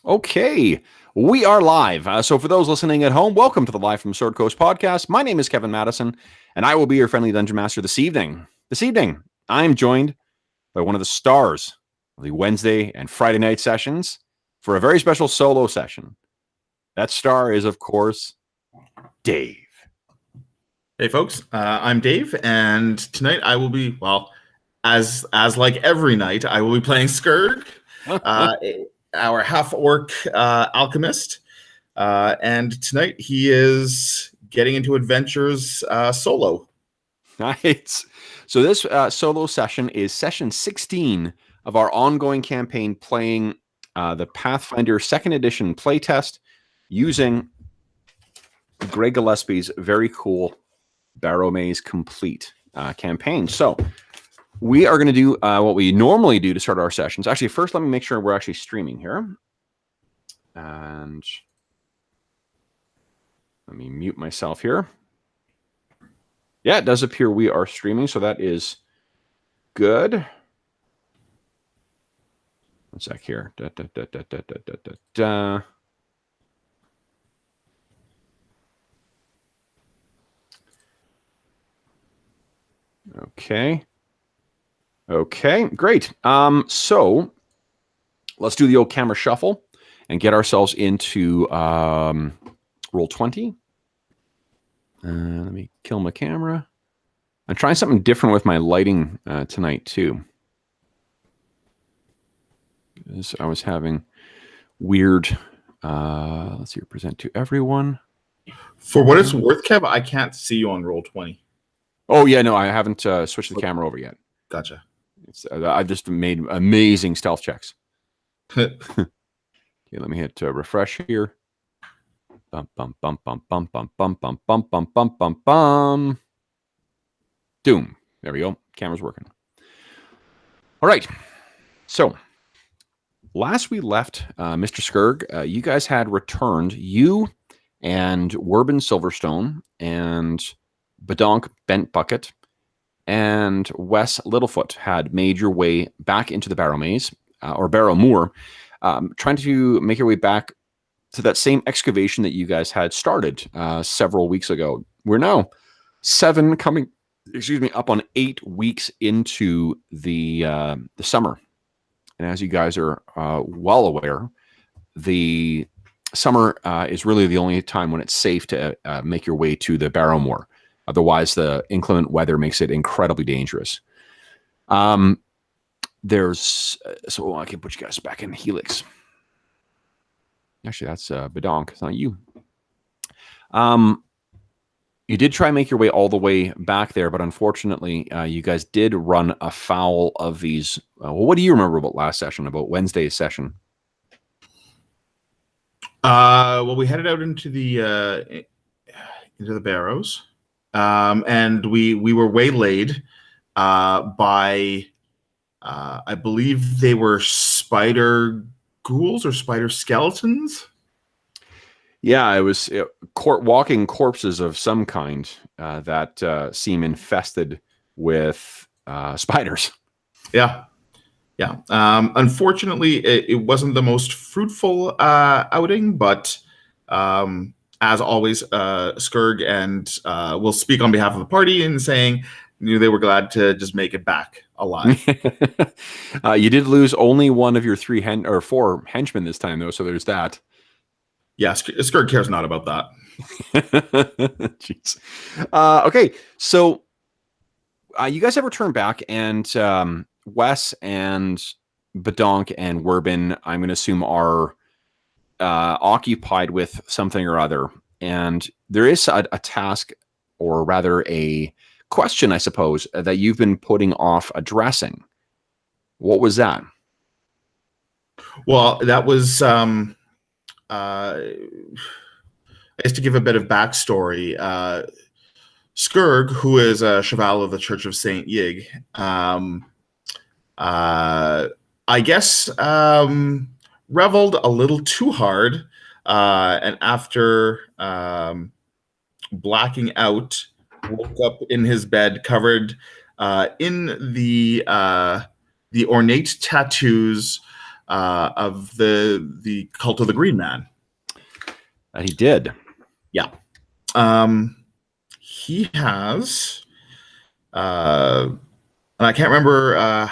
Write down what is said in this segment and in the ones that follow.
Okay, we are live. So for those listening at home, welcome to the Live from Sword Coast podcast. My name is Kevin Madison, and I will be your friendly dungeon master this evening. I am joined by one of the stars of the Wednesday and Friday night sessions for a very special solo session. That star is, of course, Dave. Hey, folks. I'm Dave, and tonight I will be, well, as like every night, I will be playing Skurg, our half-orc alchemist. And tonight he is getting into adventures solo. Nice. So this solo session is session 16 of our ongoing campaign playing the Pathfinder 2nd edition playtest using Greg Gillespie's very cool Barrowmaze complete campaign. So we are going to do what we normally do to start our sessions. Actually, first let me make sure we're actually streaming here. And let me mute myself here. Yeah, it does appear we are streaming, so that is good. One sec here. Okay, great. So let's do the old camera shuffle and get ourselves into roll 20. Let me kill my camera. I'm trying something different with my lighting tonight too. I was having weird. Let's see. Present to everyone. For what it's worth, Kev, I can't see you on roll 20. Oh yeah, no, I haven't switched the camera over yet. Gotcha. I've just made amazing stealth checks. Okay, let me hit refresh here. Bum bum bum bum bum bum bum bum bum bum bum bum bum. Doom. There we go. Camera's working. All right. So last we left Mr. Skurg, you guys had returned. You and Werbin Silverstone and Badonk Bent Bucket and Wes Littlefoot had made your way back into the Barrowmaze or Barrowmoor, trying to make your way back to that same excavation that you guys had started several weeks ago. We're now up on 8 weeks into the summer. And as you guys are well aware, the summer is really the only time when it's safe to make your way to the Barrowmoor. Otherwise, the inclement weather makes it incredibly dangerous. So I can put you guys back in Helix. Actually, that's Badonk. It's not you. You did try and make your way all the way back there, but unfortunately, you guys did run afoul of these. What do you remember about last session, about Wednesday's session? Well, we headed out into the barrows, and we were waylaid by I believe they were spider ghouls or spider skeletons. Yeah, it was walking corpses of some kind that seem infested with spiders. Yeah. Unfortunately, it wasn't the most fruitful outing, but as always, Skurg and will speak on behalf of the party in saying they were glad to just make it back alive. You did lose only one of your 4 henchmen this time, though, so there's that. Yeah, Skurg cares not about that. Jeez. Okay, so you guys have returned back, and Wes and Badonk and Werbin, I'm going to assume, are occupied with something or other. And there is a task, or rather a question, I suppose, that you've been putting off addressing. What was that? Well, that was... just to give a bit of backstory, Skurg, who is a Cheval of the Church of St. Yig, I guess reveled a little too hard, and after blacking out, woke up in his bed covered in the ornate tattoos of the cult of the Green Man. He did. Yeah. He has, and I can't remember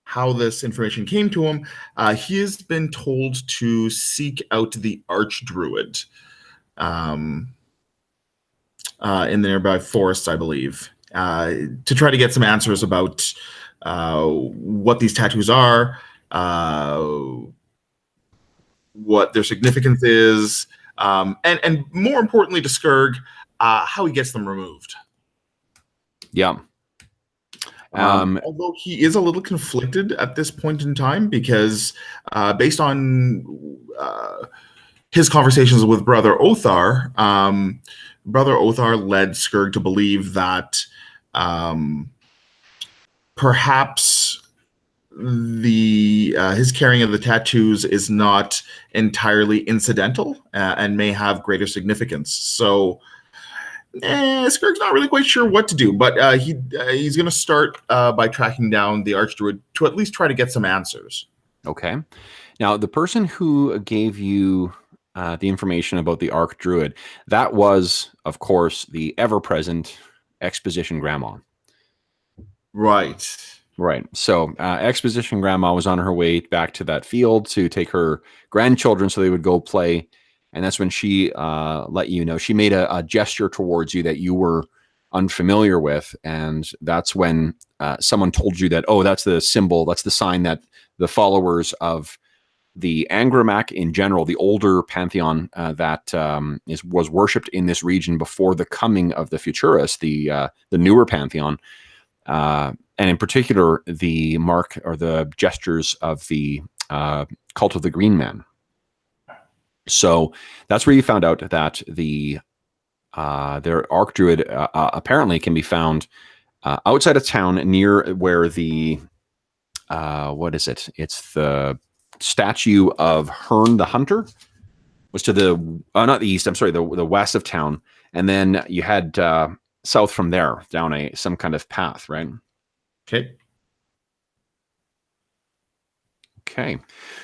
how this information came to him. He has been told to seek out the Archdruid in the nearby forests, I believe, to try to get some answers about what these tattoos are, what their significance is, and more importantly to Skurg, how he gets them removed. Yeah. Although he is a little conflicted at this point in time because based on his conversations with Brother Othar, Brother Othar led Skurg to believe that perhaps his carrying of the tattoos is not entirely incidental and may have greater significance. So Skurg's not really quite sure what to do, but he's going to start by tracking down the Archdruid to at least try to get some answers. Okay. Now, the person who gave you the information about the Archdruid, that was, of course, the ever-present Exposition Grandma. Right. Right. So Exposition Grandma was on her way back to that field to take her grandchildren so they would go play. And that's when she let you know. She made a gesture towards you that you were unfamiliar with. And that's when someone told you that, oh, that's the symbol, that's the sign that the followers of the Angramak in general, the older pantheon that was worshipped in this region before the coming of the Futurus, the newer pantheon, and in particular, the mark or the gestures of the cult of the Green Man. So that's where you found out that their Archdruid apparently can be found outside of town near where the what is it? It's the statue of Hearn the Hunter was to the not the east. I'm sorry, the west of town, and then you had south from there down some kind of path, right? Okay. Okay.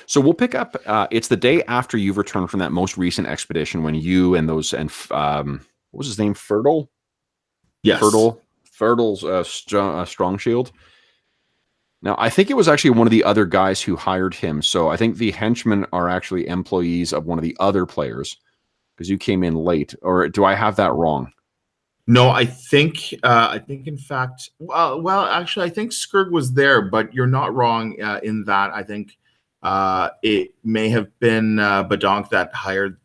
So we'll pick up. It's the day after you've returned from that most recent expedition when you and those what was his name? Fertile. Yes. Fertile's strong shield. Now, I think it was actually one of the other guys who hired him. So I think the henchmen are actually employees of one of the other players because you came in late. Or do I have that wrong? No, I think in fact, well, actually, I think Skurg was there, but you're not wrong in that. I think it may have been Badonk that hired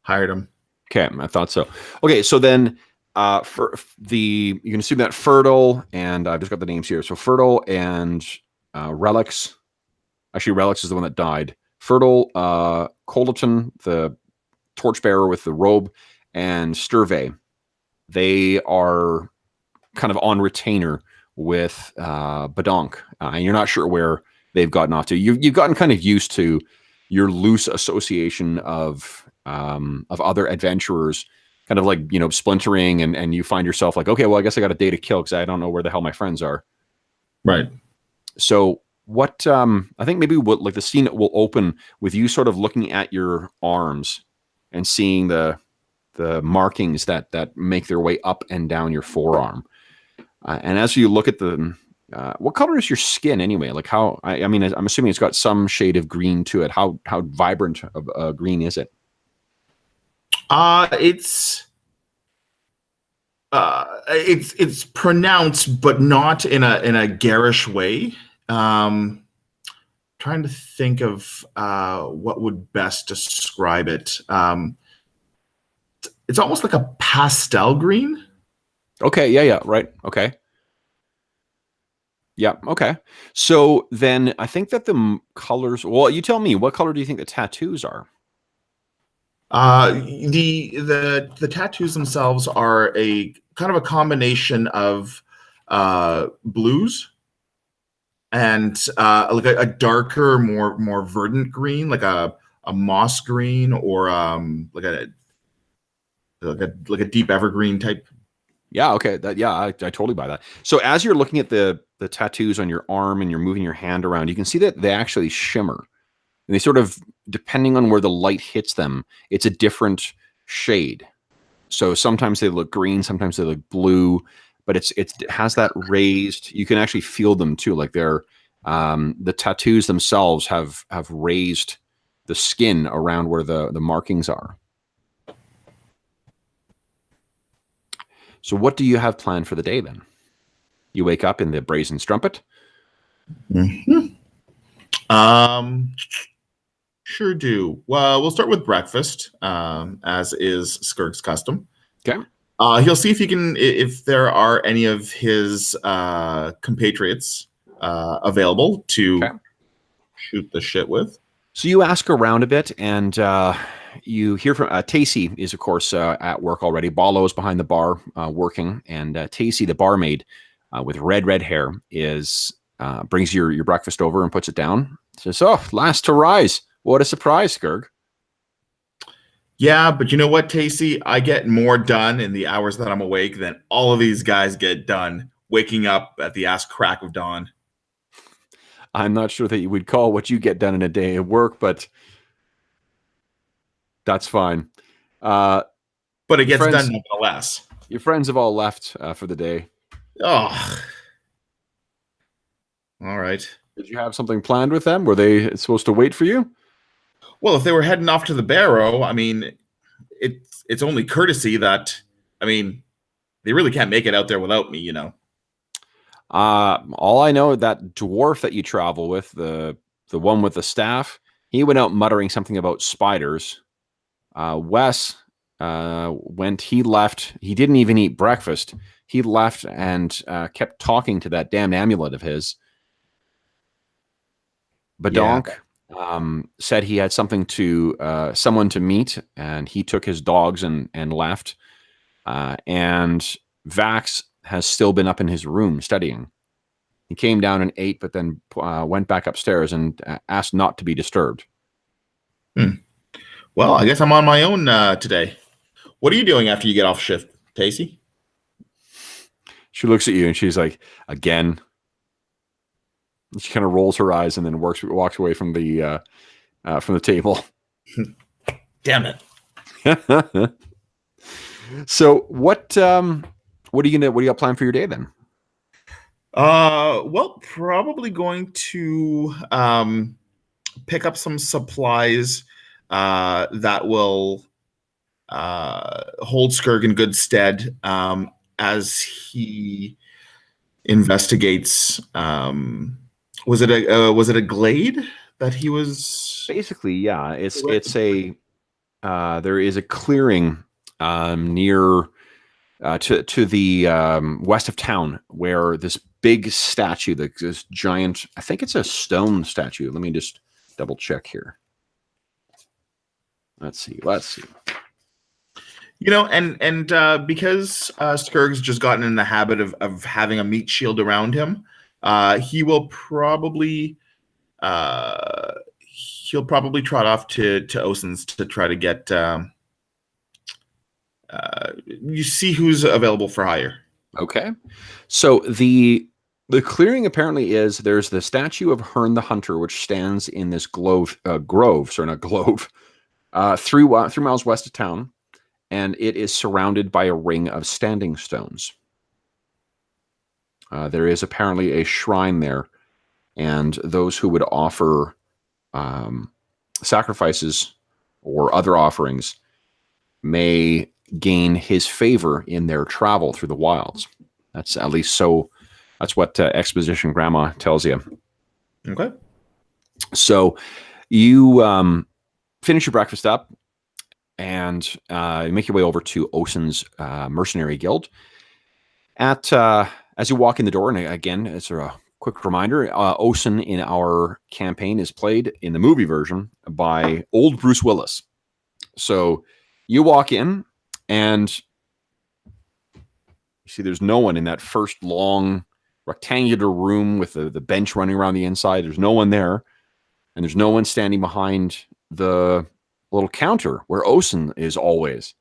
him. Okay, I thought so. Okay, so then you can assume that Fertile and I've just got the names here. So Fertile and Relix. Actually, Relix is the one that died. Fertile, Colderton, the torchbearer with the robe, and Sturvey. They are kind of on retainer with Badonk, and you're not sure where they've gotten off to. You've gotten kind of used to your loose association of other adventurers, kind of like splintering, and you find yourself like, okay, well, I guess I got a day to kill because I don't know where the hell my friends are. Right. So what I think maybe the scene will open with you sort of looking at your arms and seeing the markings that make their way up and down your forearm. And as you look at them, what color is your skin anyway? Like how, I mean, I'm assuming it's got some shade of green to it. How vibrant of green is it? It's pronounced, but not in a garish way. Trying to think of what would best describe it. It's almost like a pastel green. Okay. Yeah. Right. Okay. Yeah. Okay. So then I think that the colors. Well, you tell me. What color do you think the tattoos are? The tattoos themselves are a kind of a combination of blues and like a darker, more verdant green, like a moss green, or like a deep evergreen type. Yeah. Okay. I totally buy that. So as you're looking at the the tattoos on your arm and you're moving your hand around, you can see that they actually shimmer. And they sort of, depending on where the light hits them, it's a different shade. So sometimes they look green, sometimes they look blue, but it has that raised. You can actually feel them too, like they're the tattoos themselves have raised the skin around where the markings are. So what do you have planned for the day then? You wake up in the brazen strumpet. Mm-hmm. Sure do. Well, we'll start with breakfast, as is Skirk's custom. Okay. He'll see if there are any of his compatriots available to shoot the shit with. So you ask around a bit, and you hear from Tacey is, of course, at work already. Ballo's behind the bar working, and Tacey, the barmaid with red hair, is brings your breakfast over and puts it down. Says, "Oh, last to rise. What a surprise, Skirk." Yeah, but you know what, Tacey? I get more done in the hours that I'm awake than all of these guys get done waking up at the ass crack of dawn. I'm not sure that you would call what you get done in a day of work, but that's fine. But it gets done nonetheless. Your friends have all left for the day. Oh, all right. Did you have something planned with them? Were they supposed to wait for you? Well, if they were heading off to the Barrow, I mean, it's only courtesy that, I mean, they really can't make it out there without me, you know. All I know, that dwarf that you travel with, the one with the staff, he went out muttering something about spiders. Wes, when he left, he didn't even eat breakfast. He left and kept talking to that damn amulet of his. Badonk said he had something to someone to meet, and he took his dogs and left. And Vax has still been up in his room studying. He came down and ate, but then went back upstairs and asked not to be disturbed. Well, I guess I'm on my own today. What are you doing after you get off shift, Tacey? She looks at you and she's like, again. She kind of rolls her eyes and then walks away from the table. Damn it. So what are you got planned for your day then? Well, probably going to pick up some supplies that will hold Skirk in good stead as he investigates. Was it a glade that he was? Basically, yeah. It's a there is a clearing near to the west of town where this big statue, this giant, I think it's a stone statue. Let me just double check here. Let's see. You know, and because Skirk's just gotten in the habit of having a meat shield around him, he will probably trot off to Osen's to try to get you see who's available for hire. Okay. So the clearing apparently is, there's the statue of Hearn the Hunter, which stands in this grove, 3 miles west of town, and it is surrounded by a ring of standing stones. There is apparently a shrine there, and those who would offer sacrifices or other offerings may gain his favor in their travel through the wilds. That's at least so. That's what Exposition Grandma tells you. Okay. So you finish your breakfast up and make your way over to Osen's Mercenary Guild. As you walk in the door, and again, as a quick reminder, Osen in our campaign is played in the movie version by old Bruce Willis. So you walk in, and you see there's no one in that first long rectangular room with the bench running around the inside. There's no one there, and there's no one standing behind the little counter where Osen is always.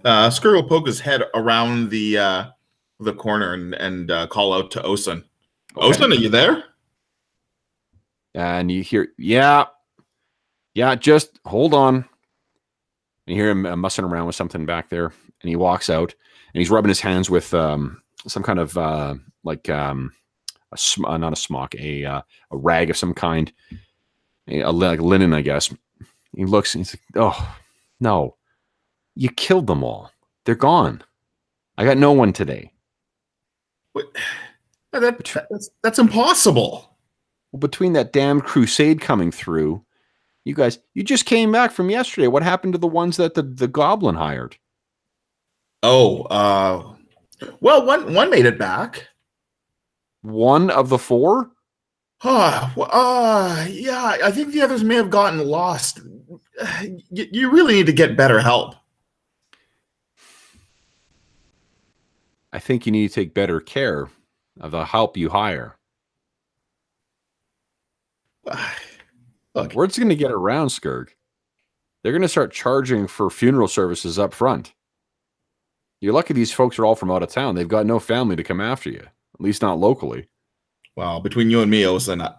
Skirk will poke his head around the the corner and call out to Osen. Okay. Osen, are you there? And you hear, yeah, just hold on. And you hear him mussing around with something back there, and he walks out, and he's rubbing his hands with some kind of not a smock, a rag of some kind, like linen, I guess. He looks, and he's like, "Oh no, you killed them all. They're gone. I got no one today." What? That's impossible. Well, between that damn crusade coming through, you guys, you just came back from yesterday. What happened to the ones that the goblin hired? Oh, well, one made it back. One of the four? Yeah, I think the others may have gotten lost. You really need to get better help. I think you need to take better care of the help you hire. Look, Word's going to get around, Skirg. They're going to start charging for funeral services up front. You're lucky these folks are all from out of town. They've got no family to come after you, at least not locally. well, between you and me, Osen,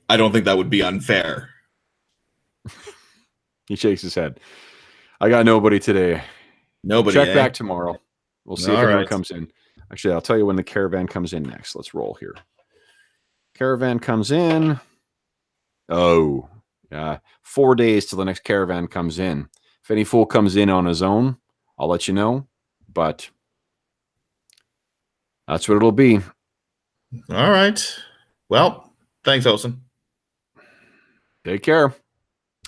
I don't think that would be unfair. He shakes his head. I got nobody today. Nobody. Check back tomorrow. We'll see if anyone right. comes in. Actually, I'll tell you when the caravan comes in next. Let's roll here. Caravan comes in. Oh, 4 days till the next caravan comes in. If any fool comes in on his own, I'll let you know. But that's what it'll be. All right. Well, thanks, Osen. Take care.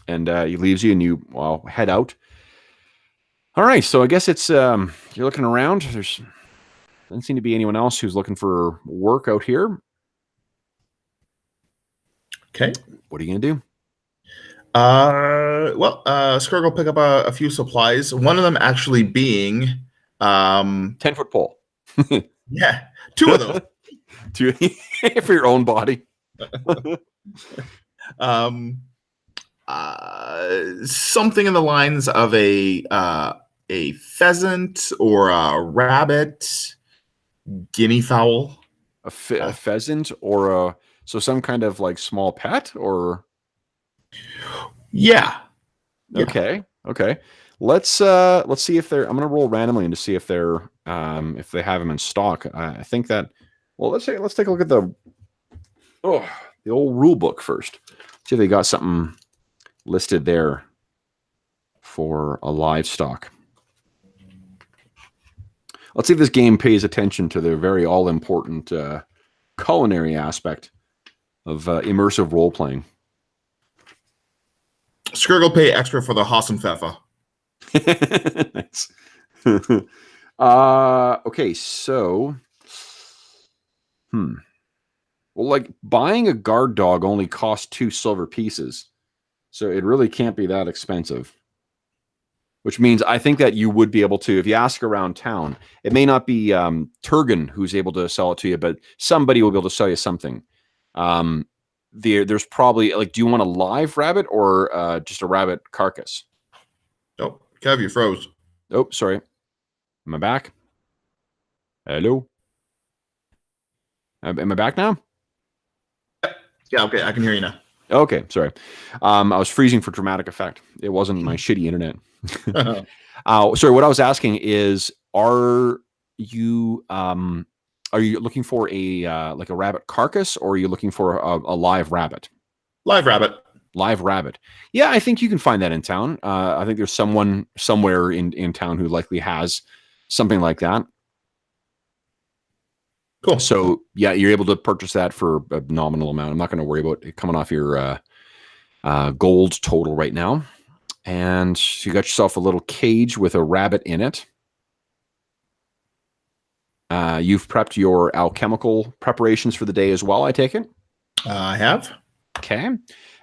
And he leaves you, and you head out. All right. So I guess it's you're looking around. There's doesn't seem to be anyone else who's looking for work out here. Okay. What are you gonna do? Skirg will pick up a few supplies. One of them actually being 10-foot pole. yeah, two of those. For your own body. Something in the lines of a pheasant or a rabbit, guinea fowl, A pheasant or some kind of like small pet or yeah. Okay. Let's see if they're. I'm gonna roll randomly to see if they're if they have them in stock. I think that. Well, let's take a look at the old rule book first. See if they got something listed there for a livestock. Let's see if this game pays attention to the very all important culinary aspect of immersive role playing. Skirg will pay extra for the Hassenpfeffer. Nice. Okay, so well, like buying a guard dog only costs 2 silver pieces, so it really can't be that expensive. Which means I think that you would be able to, if you ask around town, it may not be Turgan who's able to sell it to you, but somebody will be able to sell you something. There's probably like, do you want a live rabbit or just a rabbit carcass? Oh, Kev, you froze. Oh, sorry. Am I back? Hello? Am I back now? Yeah, okay, I can hear you now. Okay, sorry. I was freezing for dramatic effect. It wasn't my shitty internet. Sorry, what I was asking is, are you looking for a like a rabbit carcass, or are you looking for a live rabbit? Live rabbit. Live rabbit. Yeah, I think you can find that in town. I think there's someone somewhere in town who likely has something like that. Cool. So yeah, you're able to purchase that for a nominal amount. I'm not going to worry about it coming off your gold total right now. And you got yourself a little cage with a rabbit in it. You've prepped your alchemical preparations for the day as well, I take it? I have. Okay.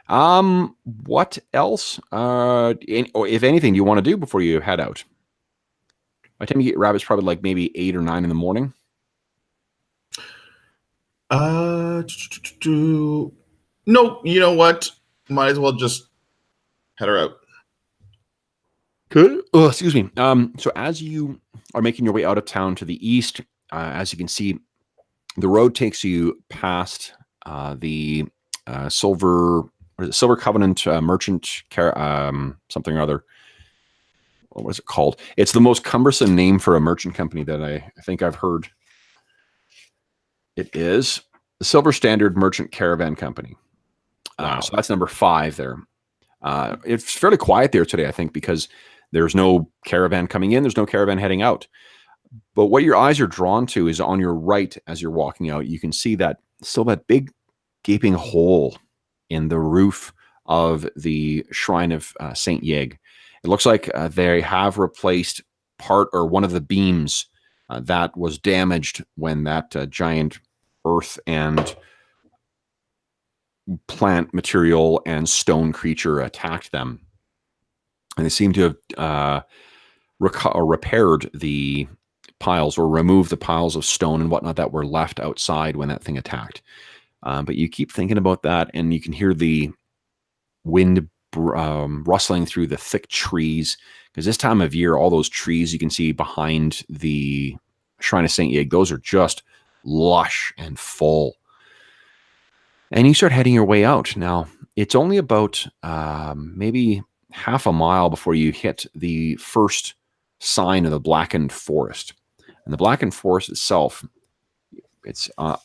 What else, or if anything, do you want to do before you head out? By the time you get rabbits, probably like maybe 8 or 9 in the morning. No, you know what? Might as well just head her out. Good. Oh, excuse me. So as you are making your way out of town to the east, as you can see, the road takes you past the Silver Covenant Merchant something or other. What was it called? It's the most cumbersome name for a merchant company that I think I've heard. It is the Silver Standard Merchant Caravan Company. Wow. So that's number 5 there. It's fairly quiet there today, I think, because there's no caravan coming in. There's no caravan heading out. But what your eyes are drawn to is on your right as you're walking out. You can see that big gaping hole in the roof of the Shrine of St. Yeg. It looks like they have replaced part or one of the beams that was damaged when that giant earth and plant material and stone creature attacked them. And they seem to have repaired the piles or removed the piles of stone and whatnot that were left outside when that thing attacked. But you keep thinking about that, and you can hear the wind rustling through the thick trees, because this time of year, all those trees you can see behind the Shrine of St. Yeg, those are just lush and full. And you start heading your way out. Now, it's only about maybe half a mile before you hit the first sign of the Blackened Forest. And the Blackened Forest itself, it's a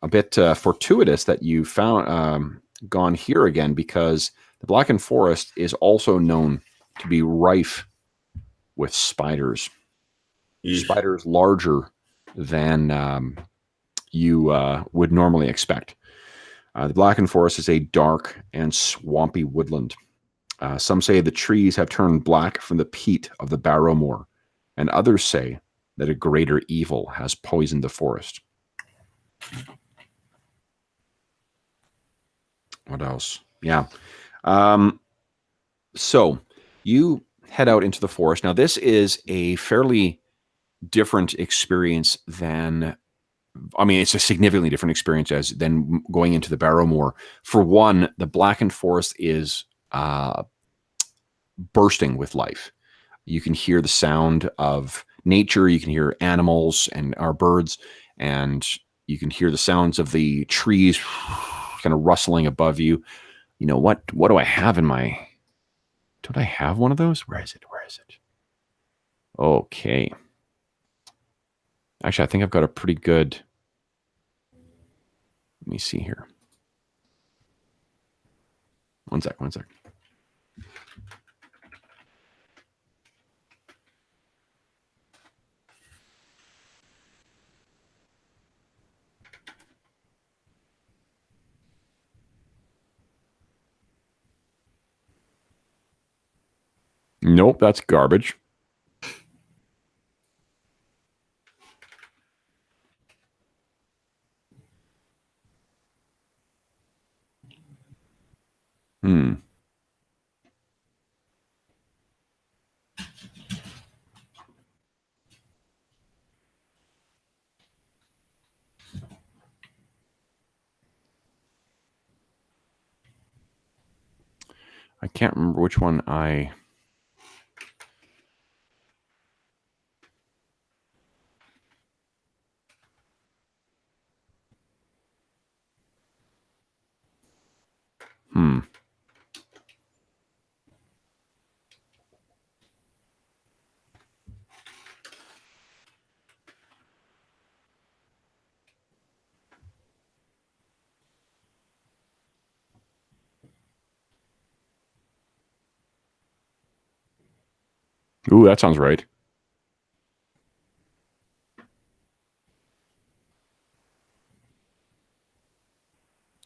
bit fortuitous that you found gone here again, because the Blackened Forest is also known to be rife with spiders. Eesh. Spiders larger than you would normally expect. The Blackened Forest is a dark and swampy woodland. Some say the trees have turned black from the peat of the Barrowmoor, and others say that a greater evil has poisoned the forest. What else? Yeah. So you head out into the forest. Now, this is a fairly different experience than... I mean, it's a significantly different experience than going into the Barrowmoor. For one, the Blackened Forest is bursting with life. You can hear the sound of nature. You can hear animals and our birds, and you can hear the sounds of the trees kind of rustling above you. You know, what do I have in my... Don't I have one of those? Where is it? Where is it? Okay. Actually, I think I've got a pretty good... Let me see here. One sec. Nope, that's garbage. I can't remember which one I... Ooh, that sounds right.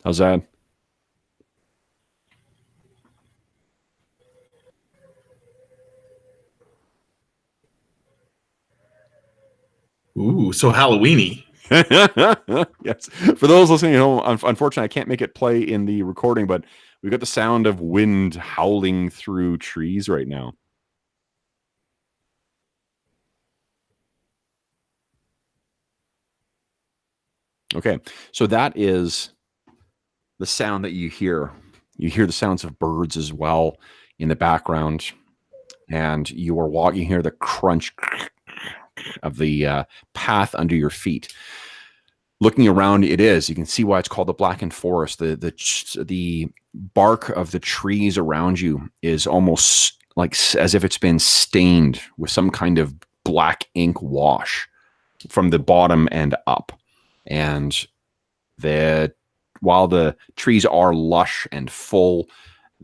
How's that? Ooh, so Halloweeny. Yes. For those listening at home, unfortunately, I can't make it play in the recording, but we've got the sound of wind howling through trees right now. Okay, so that is the sound that you hear. You hear the sounds of birds as well in the background, and you are walking. You hear the crunch of the path under your feet. Looking around, you can see why it's called the blackened forest. The bark of the trees around you is almost like as if it's been stained with some kind of black ink wash from the bottom and up. And while the trees are lush and full,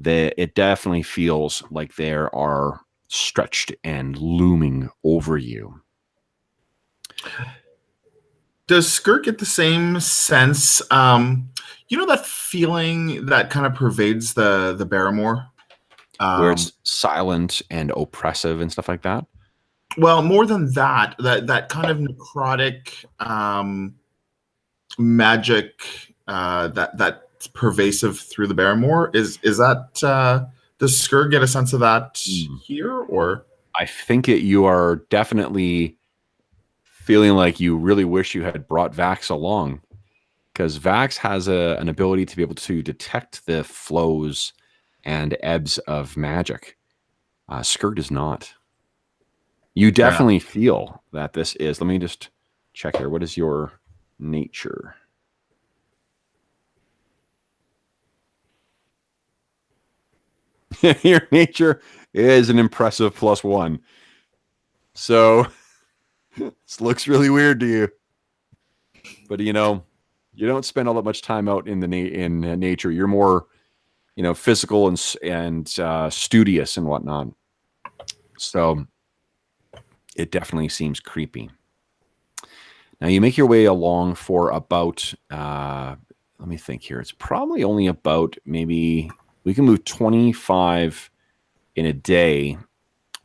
it definitely feels like they are stretched and looming over you. Does Skirk get the same sense? That feeling that kind of pervades the Barrowmoor? Where it's silent and oppressive and stuff like that? Well, more than that kind of necrotic magic that's pervasive through the Barrowmoor. Is that does Skirk get a sense of that here, or? I think you are definitely feeling like you really wish you had brought Vax along, because Vax has an ability to be able to detect the flows and ebbs of magic. Skirk does not. You definitely feel that this is. Let me just check here. What is your nature? Your nature is an impressive +1. So this looks really weird to you. But you don't spend all that much time out in nature. You're more, physical and studious and whatnot. So it definitely seems creepy. Now you make your way along for about, let me think here. It's probably only about, maybe we can move 25 in a day,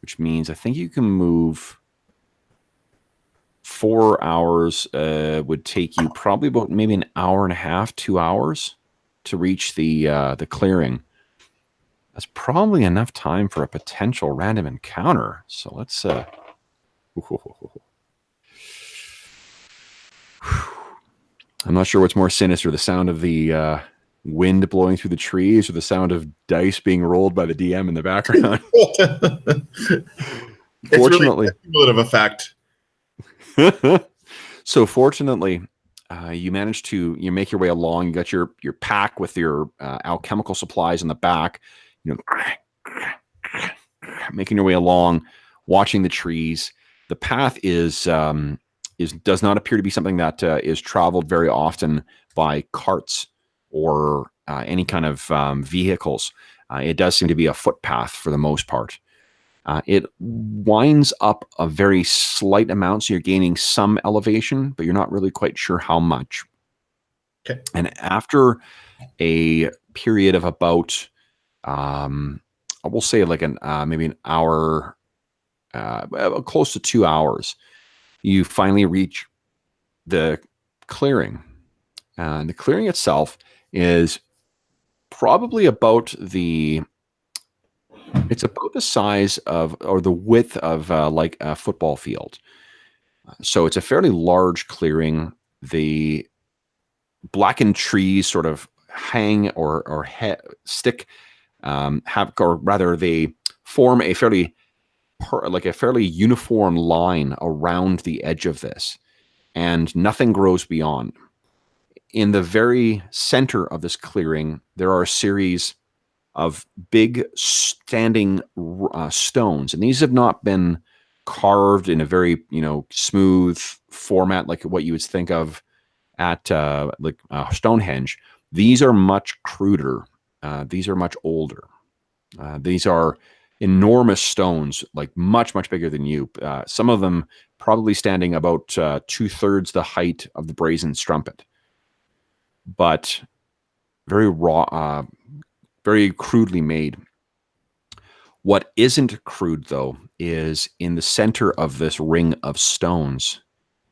which means I think you can move 4 hours. Would take you probably about maybe an hour and a half, 2 hours to reach the clearing. That's probably enough time for a potential random encounter. So let's I'm not sure what's more sinister, the sound of the wind blowing through the trees or the sound of dice being rolled by the DM in the background. Fortunately, it's really a cumulative effect. So fortunately, you managed to make your way along. You got your pack with your alchemical supplies in the back, making your way along, watching the trees. The path does not appear to be something that is traveled very often by carts or any kind of vehicles. It does seem to be a footpath for the most part. It winds up a very slight amount, so you're gaining some elevation, but you're not really quite sure how much. Okay. And after a period of about, I will say like maybe an hour, close to 2 hours, you finally reach the clearing. And the clearing itself is probably about it's about the size of, or the width of like a football field. So it's a fairly large clearing. The blackened trees sort of hang or stick, or rather they form a fairly uniform line around the edge of this, and nothing grows beyond. In the very center of this clearing, there are a series of big standing stones, and these have not been carved in a very smooth format like what you would think of at Stonehenge. These are much cruder. These are much older. These are enormous stones, like much bigger than you. Some of them probably standing about 2/3 the height of the brazen strumpet, but very raw. Very crudely made. What isn't crude, though, is in the center of this ring of stones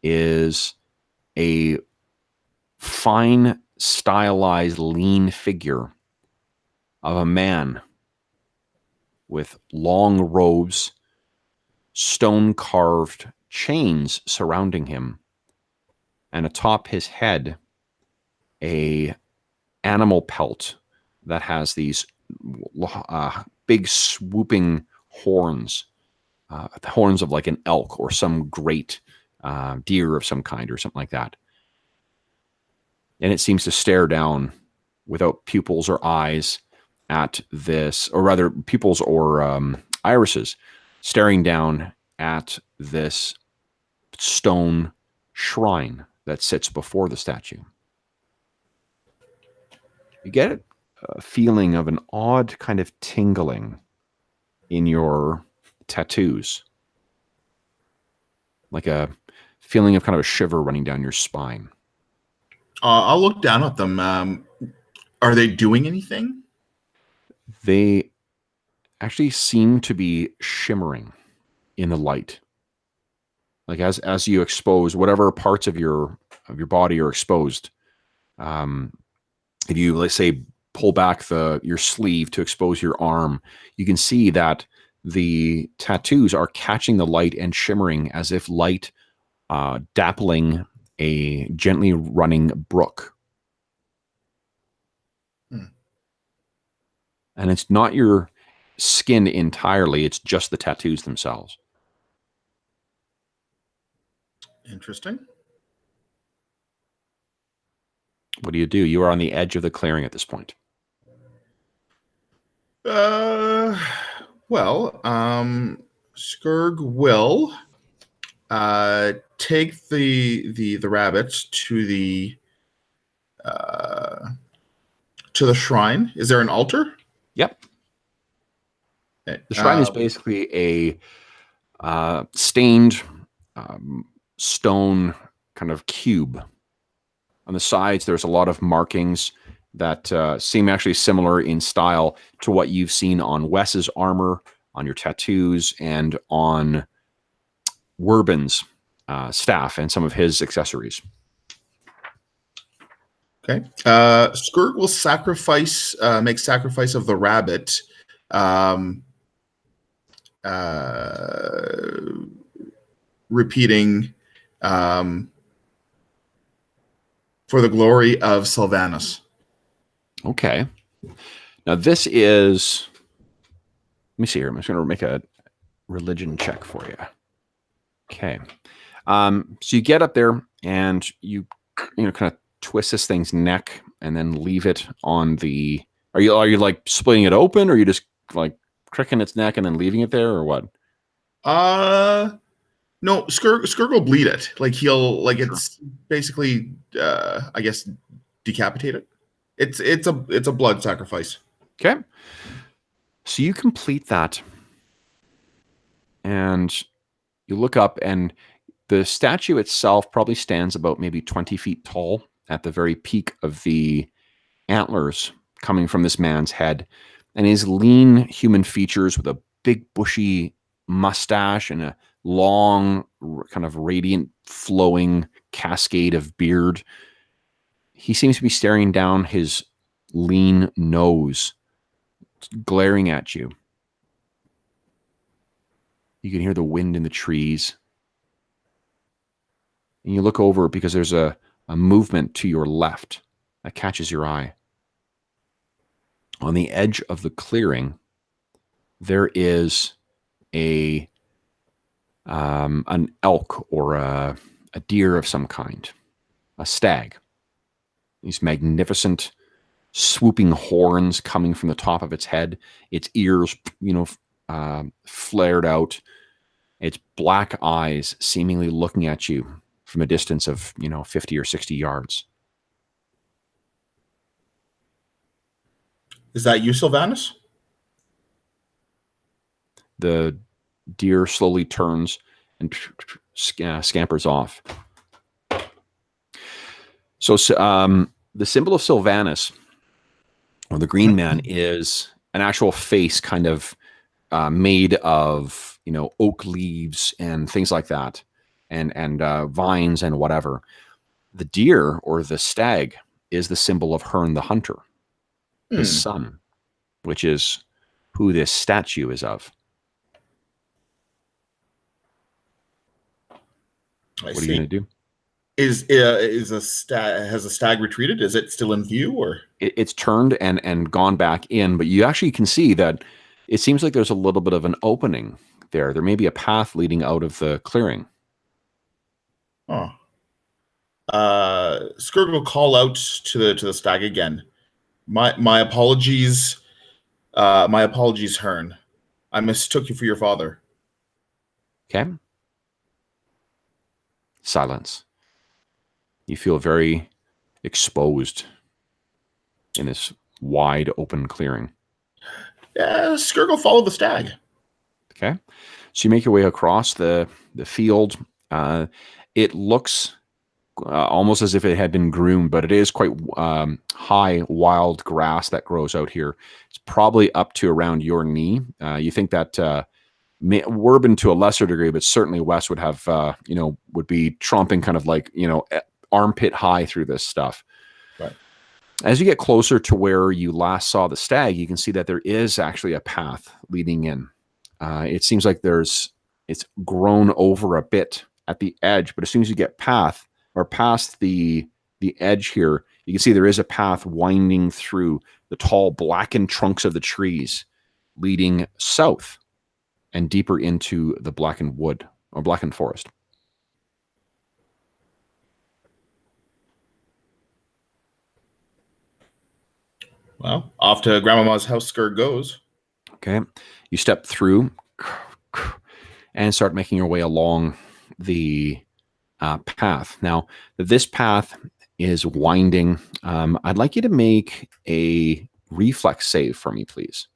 is a fine, stylized, lean figure of a man with long robes, stone-carved chains surrounding him, and atop his head, a animal pelt that has these big swooping horns the horns of like an elk or some great deer of some kind or something like that. And it seems to stare down without pupils or eyes at this, or rather pupils or irises, staring down at this stone shrine that sits before the statue. You get a feeling of an odd kind of tingling in your tattoos, like a feeling of kind of a shiver running down your spine. I'll look down at them. Are they doing anything? They actually seem to be shimmering in the light. Like as you expose whatever parts of your body are exposed. If you, let's say, pull back your sleeve to expose your arm, you can see that the tattoos are catching the light and shimmering as if light dappling a gently running brook. And it's not your skin entirely, it's just the tattoos themselves. Interesting. What do? You are on the edge of the clearing at this point. Well, Skurg will take the rabbits to the shrine. Is there an altar? Yep. The shrine is basically a stained stone kind of cube. On the sides, there's a lot of markings that seem actually similar in style to what you've seen on Wes's armor, on your tattoos, and on Werbin's staff and some of his accessories. Okay. Skurg will make sacrifice of the rabbit. Repeating for the glory of Sylvanus. Okay. Now this is, let me see here. I'm just going to make a religion check for you. Okay. So you get up there and you kind of twist this thing's neck and then leave it on the, are you like splitting it open, or are you just like cricking its neck and then leaving it there, or what? No, Skurg will bleed it. Like sure. It's basically, I guess, decapitate it. It's a blood sacrifice. Okay. So you complete that, and you look up, and the statue itself probably stands about maybe 20 feet tall at the very peak of the antlers coming from this man's head, and his lean human features with a big bushy mustache and a long, kind of radiant, flowing cascade of beard. He seems to be staring down his lean nose, glaring at you. You can hear the wind in the trees. And you look over because there's a movement to your left that catches your eye. On the edge of the clearing, there is an elk or a deer of some kind, a stag. These magnificent swooping horns coming from the top of its head, its ears, flared out, its black eyes seemingly looking at you from a distance of 50 or 60 yards. Is that you, Sylvanus? The deer slowly turns and scampers off. So the symbol of Sylvanus, or the green man, is an actual face kind of made of oak leaves and things like that, and vines and whatever. The deer, or the stag, is the symbol of Herne the Hunter, his son, which is who this statue is of. What are you going to do? Has a stag retreated? Is it still in view, or it's turned and gone back in? But you actually can see that it seems like there's a little bit of an opening there. There may be a path leading out of the clearing. Oh. Scourge will call out to the stag again. My apologies. My apologies, Hearn. I mistook you for your father. Okay. Silence. You feel very exposed in this wide open clearing. Yeah, Scourge will follow the stag. Okay. So you make your way across the field. It looks almost as if it had been groomed, but it is quite high wild grass that grows out here. It's probably up to around your knee. You think that Werben to a lesser degree, but certainly Wes would have, would be tromping kind of like, armpit high through this stuff. Right. As you get closer to where you last saw the stag, you can see that there is actually a path leading in. It seems like it's grown over a bit at the edge, but as soon as you get past the edge here, you can see there is a path winding through the tall blackened trunks of the trees, leading south and deeper into the blackened wood or blackened forest. Well, off to Grandmama's house Scourge goes. Okay. You step through and start making your way along the path. Now, this path is winding. I'd like you to make a reflex save for me, please.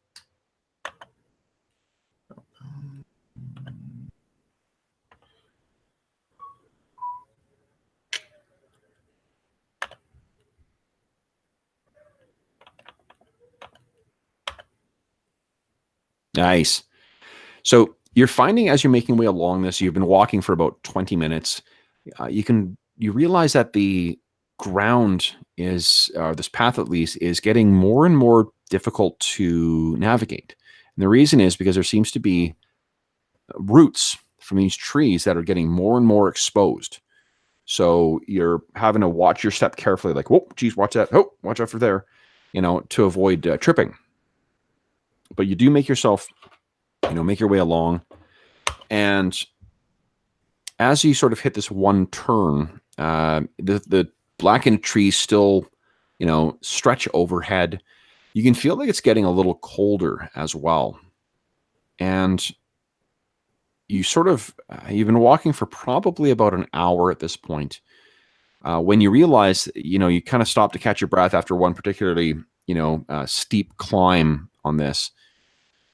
Nice. So you're finding as you're making your way along this, you've been walking for about 20 minutes. You realize that the ground is, this path at least, is getting more and more difficult to navigate. And the reason is because there seems to be roots from these trees that are getting more and more exposed. So you're having to watch your step carefully, like, whoa, geez, watch that. Oh, watch out for there, to avoid tripping. But you do make yourself, make your way along. And as you sort of hit this one turn, the blackened trees still, stretch overhead. You can feel like it's getting a little colder as well. And you you've been walking for probably about an hour at this point. When you realize, you kind of stop to catch your breath after one particularly, steep climb on this.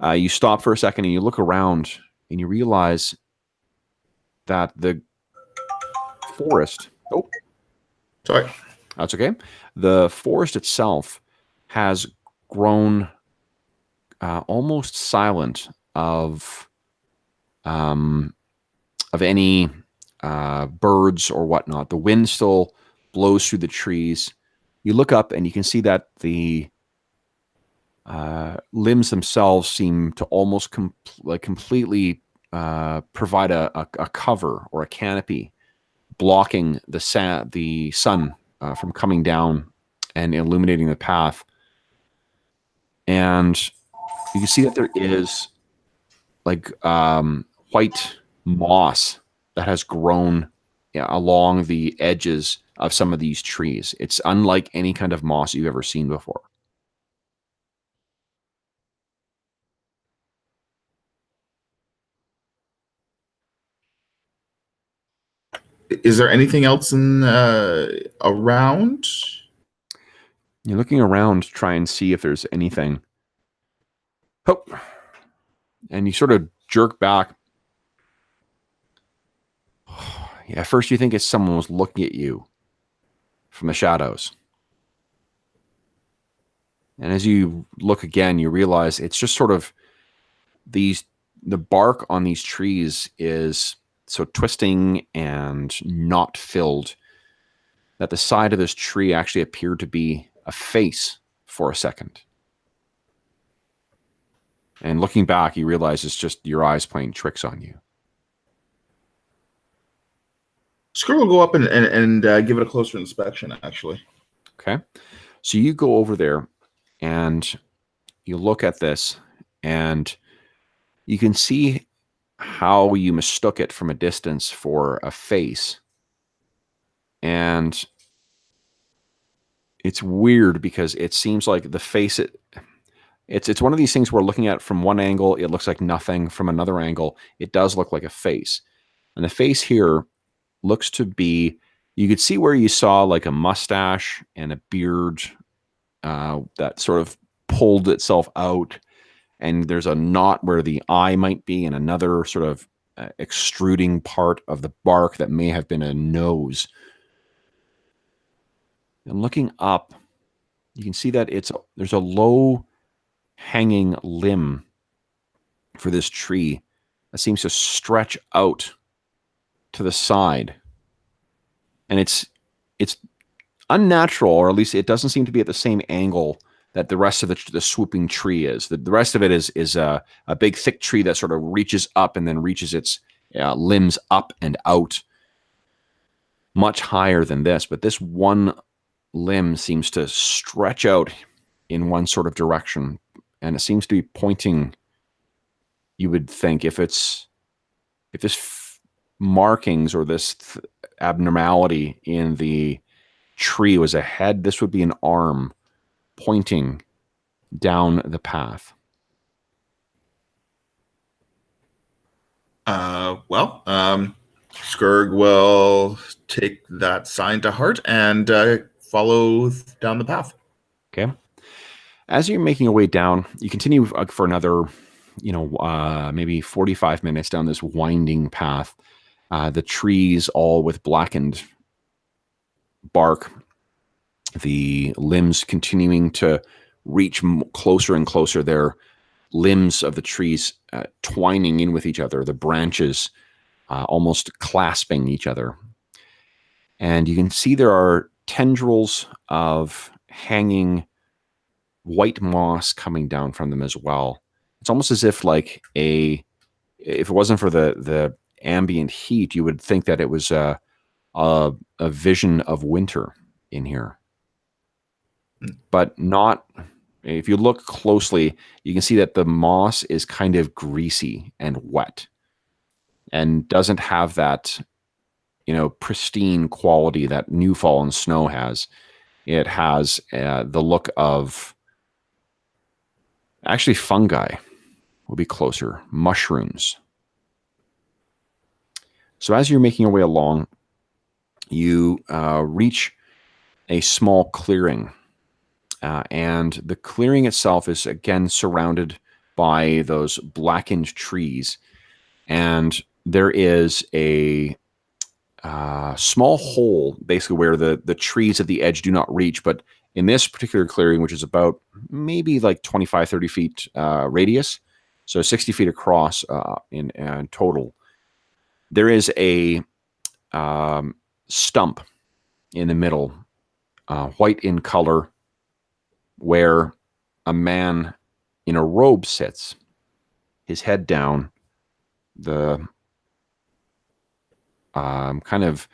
You stop for a second and you look around and you realize that the forest. Oh, sorry. That's okay. The forest itself has grown almost silent of any birds or whatnot. The wind still blows through the trees. You look up and you can see that the limbs themselves seem to almost completely provide a cover or a canopy blocking the sun from coming down and illuminating the path. And you can see that there is white moss that has grown along the edges of some of these trees. It's unlike any kind of moss you've ever seen before. Is there anything else in around? You're looking around to try and see if there's anything. Oh, and you sort of jerk back. At first you think it's someone was looking at you from the shadows. And as you look again, you realize it's just sort of the bark on these trees is so twisting and not filled that the side of this tree actually appeared to be a face for a second. And looking back, you realize it's just your eyes playing tricks on you. Scourge will go up and give it a closer inspection, actually. Okay. So you go over there and you look at this and you can see how you mistook it from a distance for a face. And it's weird because it seems like the face, it's one of these things where looking at it from one angle, it looks like nothing. From another angle, it does look like a face. And the face here looks to be, you could see where you saw like a mustache and a beard that sort of pulled itself out. And there's a knot where the eye might be, and another sort of extruding part of the bark that may have been a nose. And looking up, you can see that there's a low hanging limb for this tree that seems to stretch out to the side. And it's unnatural, or at least it doesn't seem to be at the same angle that the rest of the swooping tree is. The rest of it is a big thick tree that sort of reaches up and then reaches its limbs up and out much higher than this. But this one limb seems to stretch out in one sort of direction, and it seems to be pointing, you would think, if this markings or this abnormality in the tree was a head, this would be an arm pointing down the path. Skurg will take that sign to heart and follow down the path. Okay. As you're making your way down, you continue for another, maybe 45 minutes down this winding path. The trees all with blackened bark, the limbs continuing to reach closer and closer. Their limbs of the trees twining in with each other, the branches almost clasping each other. And you can see there are tendrils of hanging white moss coming down from them as well. It's almost as if if it wasn't for the ambient heat, you would think that it was a vision of winter in here. But not. If you look closely, you can see that the moss is kind of greasy and wet and doesn't have that, pristine quality that new fallen snow has. It has the look of, actually, fungi will be closer, mushrooms. So as you're making your way along, you reach a small clearing. And the clearing itself is, again, surrounded by those blackened trees. And there is a small hole, basically, where the trees at the edge do not reach. But in this particular clearing, which is about maybe like 25, 30 feet radius, so 60 feet across in total, there is a stump in the middle, white in color, where a man in a robe sits, his head down, the kind of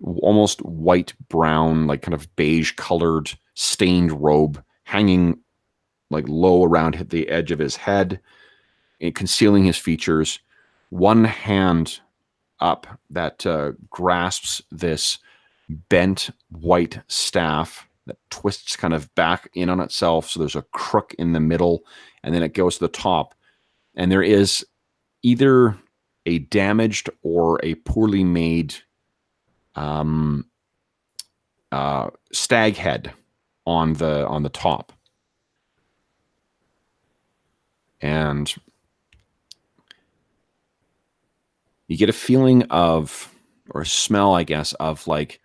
almost white brown, like kind of beige colored stained robe hanging like low around the edge of his head, concealing his features. One hand up that grasps this bent white staff that twists kind of back in on itself. So there's a crook in the middle, and then it goes to the top. And there is either a damaged or a poorly made stag head on the top. And you get a feeling of, or a smell, I guess, of like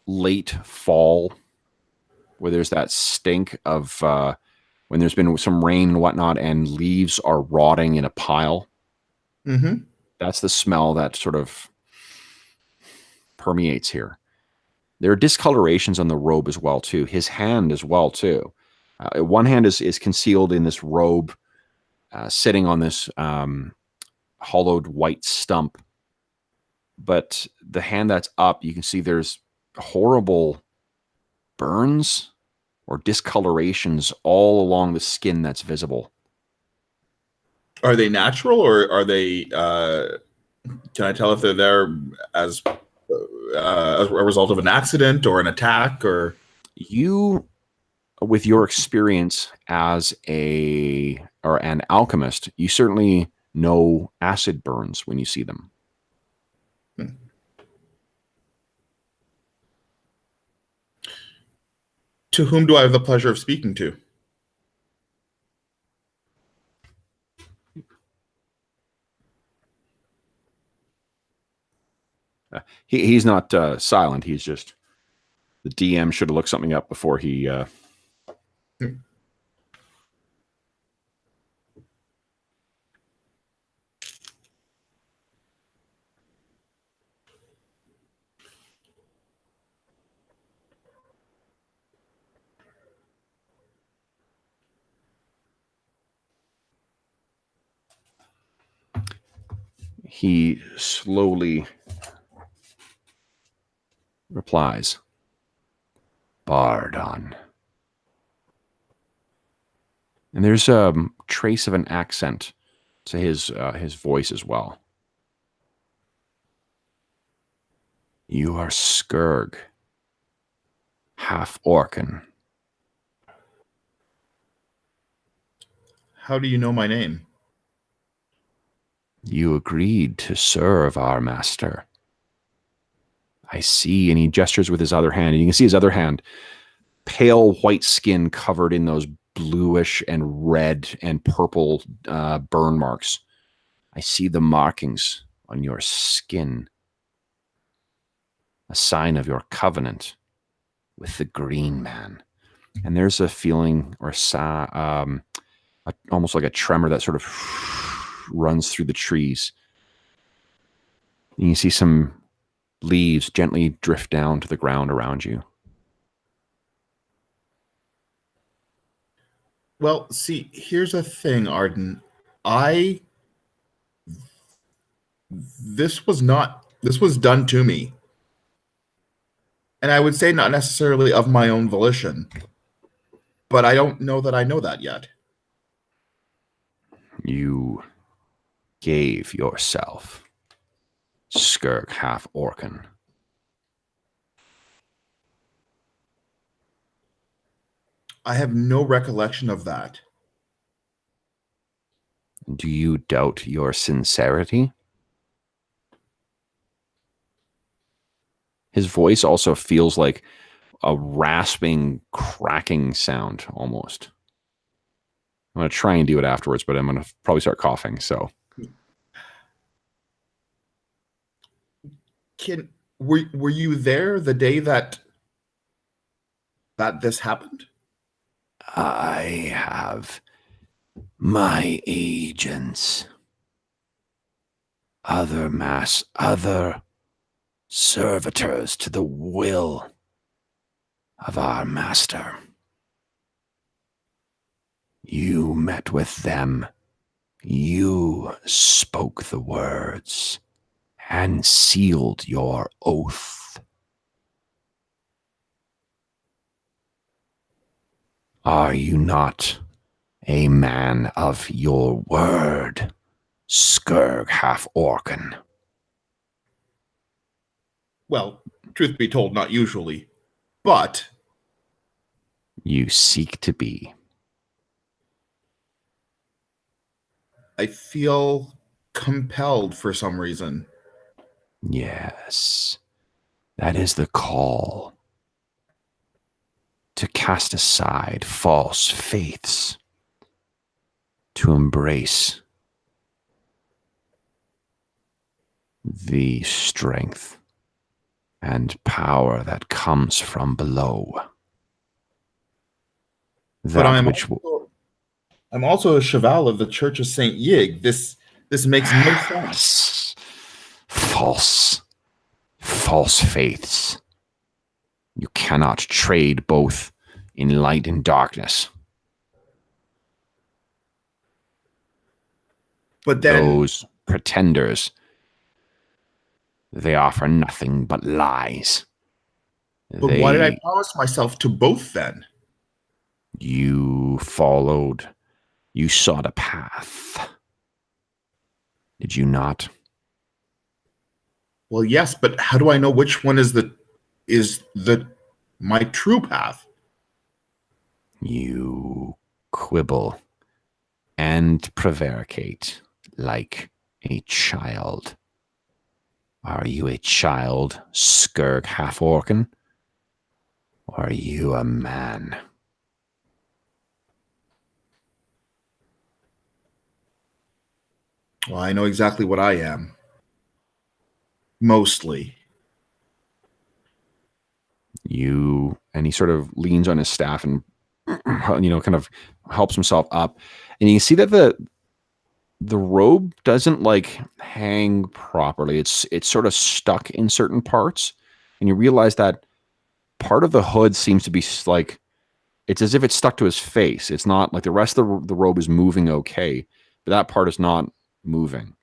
late fall, where there's that stink of when there's been some rain and whatnot and leaves are rotting in a pile. Mm-hmm. That's the smell that sort of permeates here. There are discolorations on the robe as well, too. His hand as well, too. One hand is concealed in this robe, sitting on this hollowed white stump. But the hand that's up, you can see there's horrible burns or discolorations all along the skin that's visible. Are they natural, or are they? Can I tell if they're there as a result of an accident or an attack, or You, with your experience as an alchemist, you certainly know acid burns when you see them. To whom do I have the pleasure of speaking to? He's not silent. He's just, the DM should have looked something up before he. He slowly replies, Bardon. And there's a trace of an accent to his voice as well. You are Skurg, half Orcan. How do you know my name? You agreed to serve our master. I see, and he gestures with his other hand, and you can see his other hand, pale white skin covered in those bluish and red and purple burn marks. I see the markings on your skin, a sign of your covenant with the green man. And there's a feeling or almost like a tremor that sort of runs through the trees. And you see some leaves gently drift down to the ground around you. Well, see, here's a thing, Arden. This was done to me. And I would say not necessarily of my own volition. But I don't know that I know that yet. You gave yourself, Skurk half Orcan. I have no recollection of that. Do you doubt your sincerity? His voice also feels like a rasping, cracking sound almost. I'm going to try and do it afterwards, but I'm going to probably start coughing, so. Were you there the day that this happened? I have my agents, other servitors to the will of our master. You met with them. You spoke the words and sealed your oath. Are you not a man of your word, Skurg half Orcan? Well, truth be told, not usually. But you seek to be. I feel compelled for some reason. Yes, that is the call. To cast aside false faiths. To embrace the strength and power that comes from below. But I'm also a Cheval of the Church of St. Yig. This makes no sense. False faiths. You cannot trade both in light and darkness. But then those pretenders, they offer nothing but lies. But why did I promise myself to both then? You sought a path. Did you not? Well, yes, but how do I know which one is my true path? You quibble and prevaricate like a child. Are you a child, Skurg half-orcan? Or are you a man? Well, I know exactly what I am. Mostly. And he sort of leans on his staff and, kind of helps himself up. And you see that the robe doesn't like hang properly. It's sort of stuck in certain parts. And you realize that part of the hood seems to be like, it's as if it's stuck to his face. It's not like the rest of the robe is moving okay, but that part is not moving.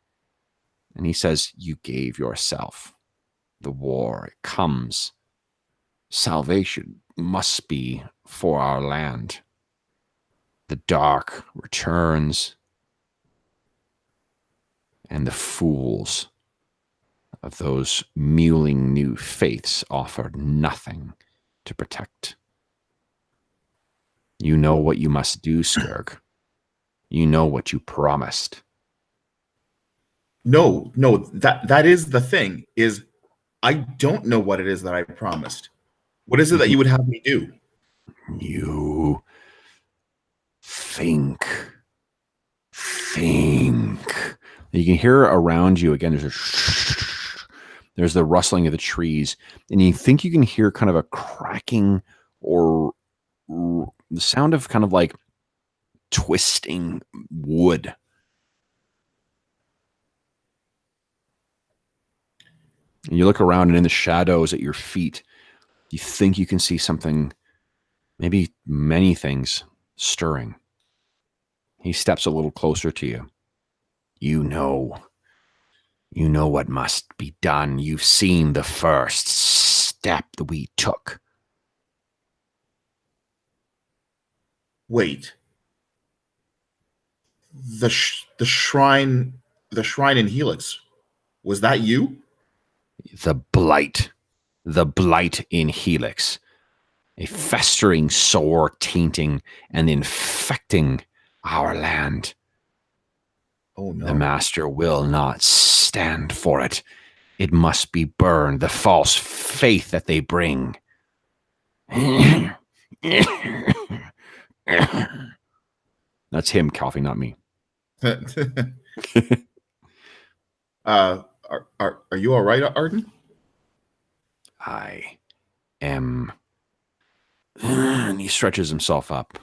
And he says, you gave yourself. The war, it comes. Salvation must be for our land. The dark returns, and the fools of those mewling new faiths offer nothing to protect. You know what you must do, Skurg. You know what you promised. No, that is the thing, is I don't know what it is that I promised. What is it that you would have me do? You think. You can hear around you again. There's the rustling of the trees, and you think you can hear kind of a cracking or the sound of kind of like twisting wood. And you look around, and in the shadows at your feet, you think you can see something, maybe many things stirring. He steps a little closer to you. You know what must be done. You've seen the first step that we took. Wait. The shrine in Helix. Was that you? The blight in Helix. A festering sore tainting and infecting our land. Oh no. The master will not stand for it. It must be burned, the false faith that they bring. That's him coughing, not me. Are you all right, Arden? I am. And he stretches himself up.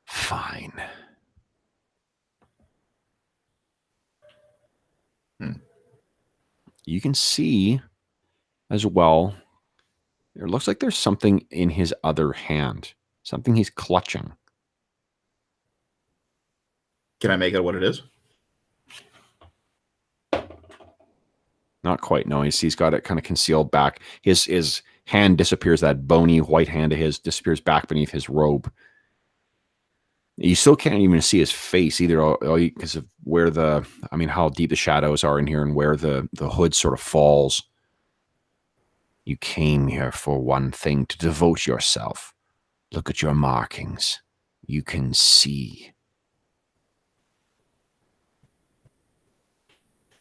Fine. You can see as well, it looks like there's something in his other hand, something he's clutching. Can I make it what it is? Not quite. No, he's got it kind of concealed back. His hand disappears. That bony white hand of his disappears back beneath his robe. You still can't even see his face either, because of where how deep the shadows are in here and where the hood sort of falls. You came here for one thing, to devote yourself. Look at your markings. You can see.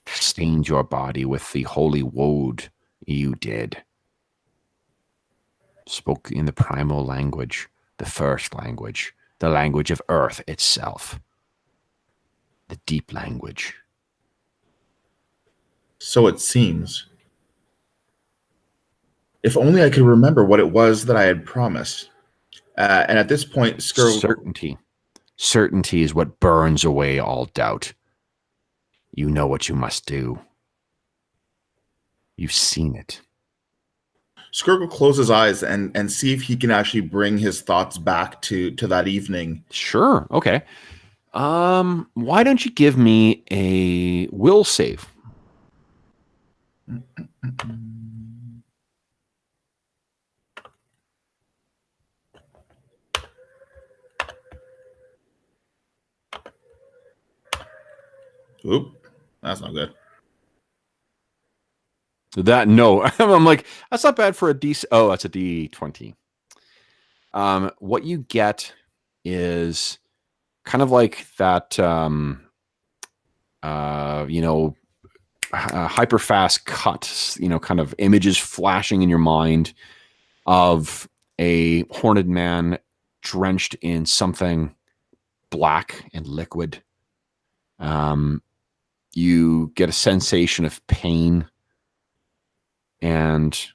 Stained your body with the holy woad. You did. Spoke in the primal language, the first language, the language of Earth itself, the deep language. So it seems. If only I could remember what it was that I had promised. And at this point, Skrull... Certainty is what burns away all doubt. You know what you must do. You've seen it. Skrull will close his eyes and see if he can actually bring his thoughts back to that evening. Sure. Okay. Why don't you give me a will save? Oop. that's not good. That, no. I'm like, that's not bad for a D. Oh, that's a D20. What you get is kind of like that, hyper fast cut, kind of images flashing in your mind of a horned man drenched in something black and liquid. You get a sensation of pain and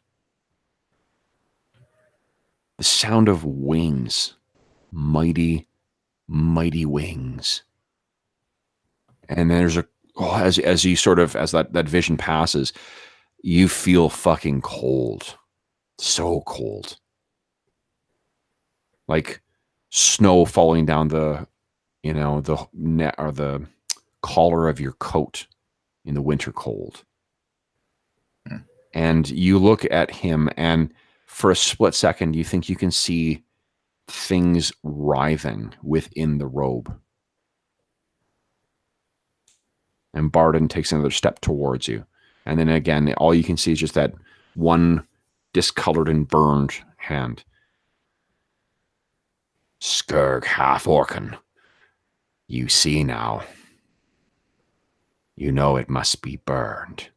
the sound of wings, mighty, mighty wings. And there's as you sort of, as that vision passes, you feel fucking cold. So cold. Like snow falling down the net or the collar of your coat in the winter cold. And you look at him, and for a split second, you think you can see things writhing within the robe. And Barden takes another step towards you. And then again, all you can see is just that one discolored and burned hand. Skurg half-orcan. You see now. You know it must be burned.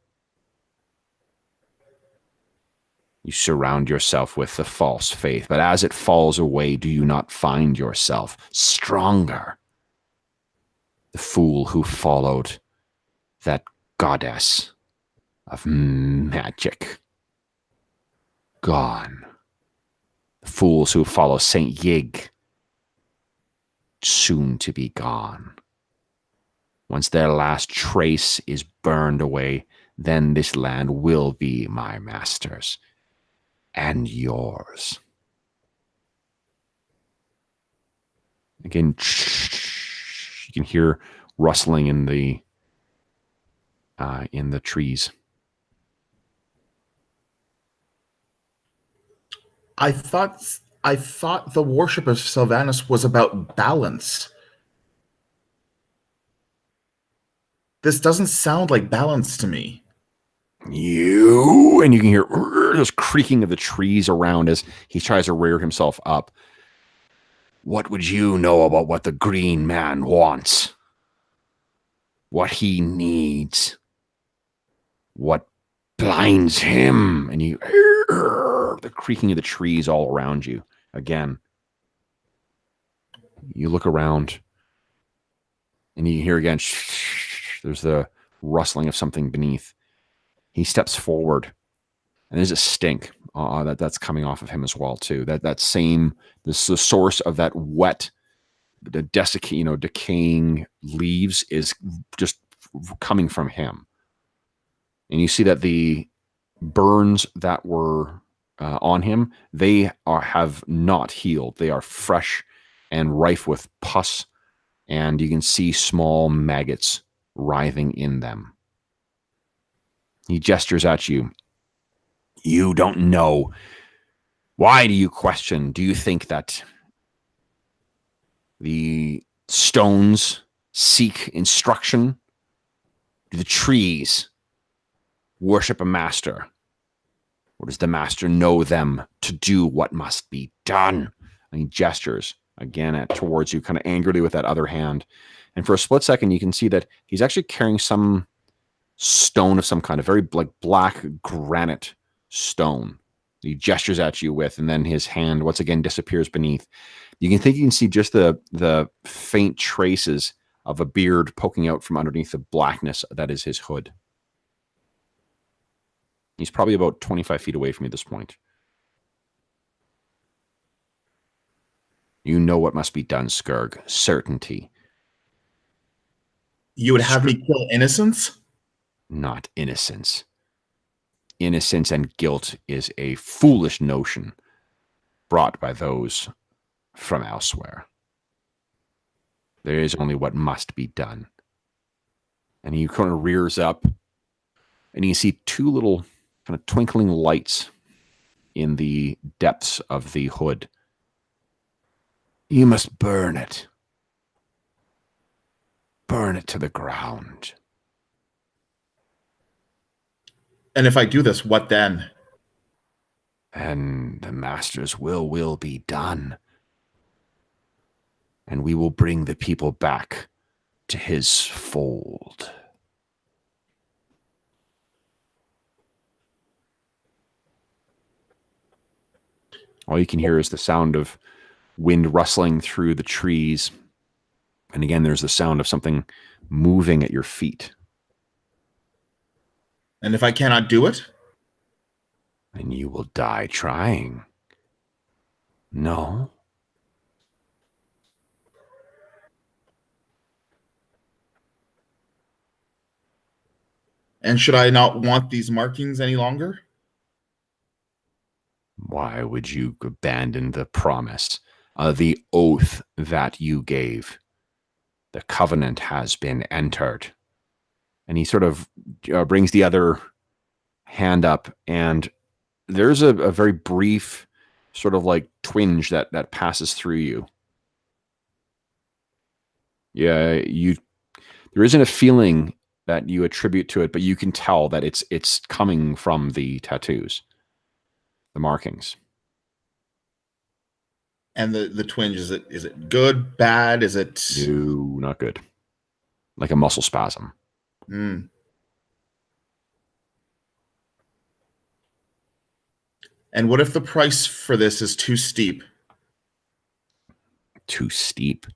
You surround yourself with the false faith, but as it falls away, do you not find yourself stronger? The fool who followed that goddess of magic. Gone. The fools who follow Saint Yig. Soon to be gone. Once their last trace is burned away, then this land will be my master's. And yours. Again, you can hear rustling in the trees. I thought the worship of Sylvanus was about balance. This doesn't sound like balance to me. And you can hear those creaking of the trees around as he tries to rear himself up. What would you know about what the green man wants? What he needs? What blinds him? And you the creaking of the trees all around you again. You look around and you hear again, there's the rustling of something beneath. He steps forward, and there's a stink that's coming off of him as well too. This the source of that wet, the decaying leaves is just coming from him. And you see that the burns that were on him, they have not healed. They are fresh and rife with pus, and you can see small maggots writhing in them. He gestures at you. You don't know. Why do you question? Do you think that the stones seek instruction? Do the trees worship a master? Or does the master know them to do what must be done? And he gestures again towards you, kind of angrily with that other hand. And for a split second, you can see that he's actually carrying some stone of some kind, a very black granite stone. He gestures at you with, and then his hand once again disappears beneath. You can see just the faint traces of a beard poking out from underneath the blackness that is his hood. He's probably about 25 feet away from you at this point. You know what must be done, Skurg. Certainty. You would have me kill innocents? Not innocence. Innocence and guilt is a foolish notion brought by those from elsewhere. There is only what must be done. And he kind of rears up, and you see two little kind of twinkling lights in the depths of the hood. You must burn it. Burn it to the ground. And if I do this, what then? And the master's will be done. And we will bring the people back to his fold. All you can hear is the sound of wind rustling through the trees. And again, there's the sound of something moving at your feet. And if I cannot do it? And you will die trying. No. And should I not want these markings any longer? Why would you abandon the promise, the oath that you gave? The covenant has been entered. And he sort of brings the other hand up, and there's a very brief sort of like twinge that passes through you. Yeah, there isn't a feeling that you attribute to it, but you can tell that it's coming from the tattoos, the markings. And the twinge, is it good, bad? Is it... No, not good. Like a muscle spasm. Mm. And what if the price for this is too steep? Too steep?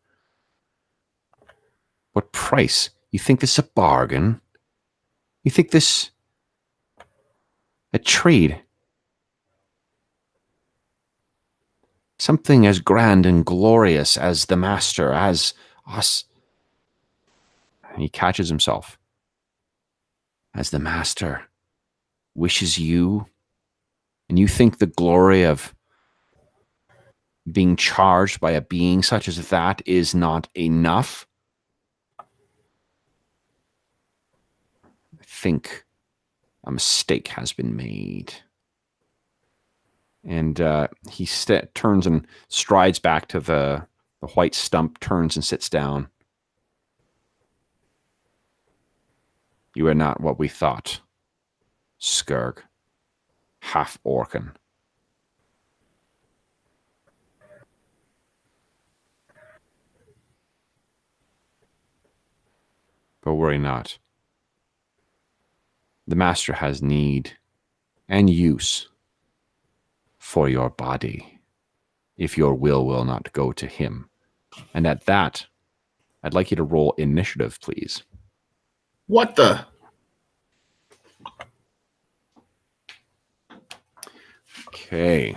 What price? You think this is a bargain? You think this a trade? Something as grand and glorious as the master, as us. And he catches himself. As the master wishes you, and you think the glory of being charged by a being such as that is not enough? I think a mistake has been made. And he turns and strides back to the white stump, turns and sits down. You are not what we thought, Skurg. Half-Orcan. But worry not. The master has need and use for your body, if your will not go to him. And at that, I'd like you to roll initiative, please. What the? Okay.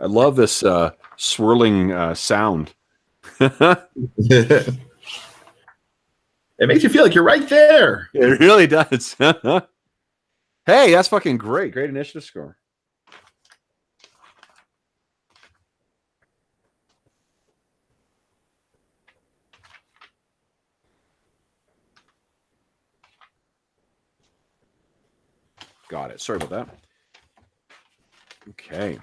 I love this swirling sound. It makes you feel like you're right there. It really does. Hey, that's fucking great. Great initiative score. Got it. Sorry about that. Okay.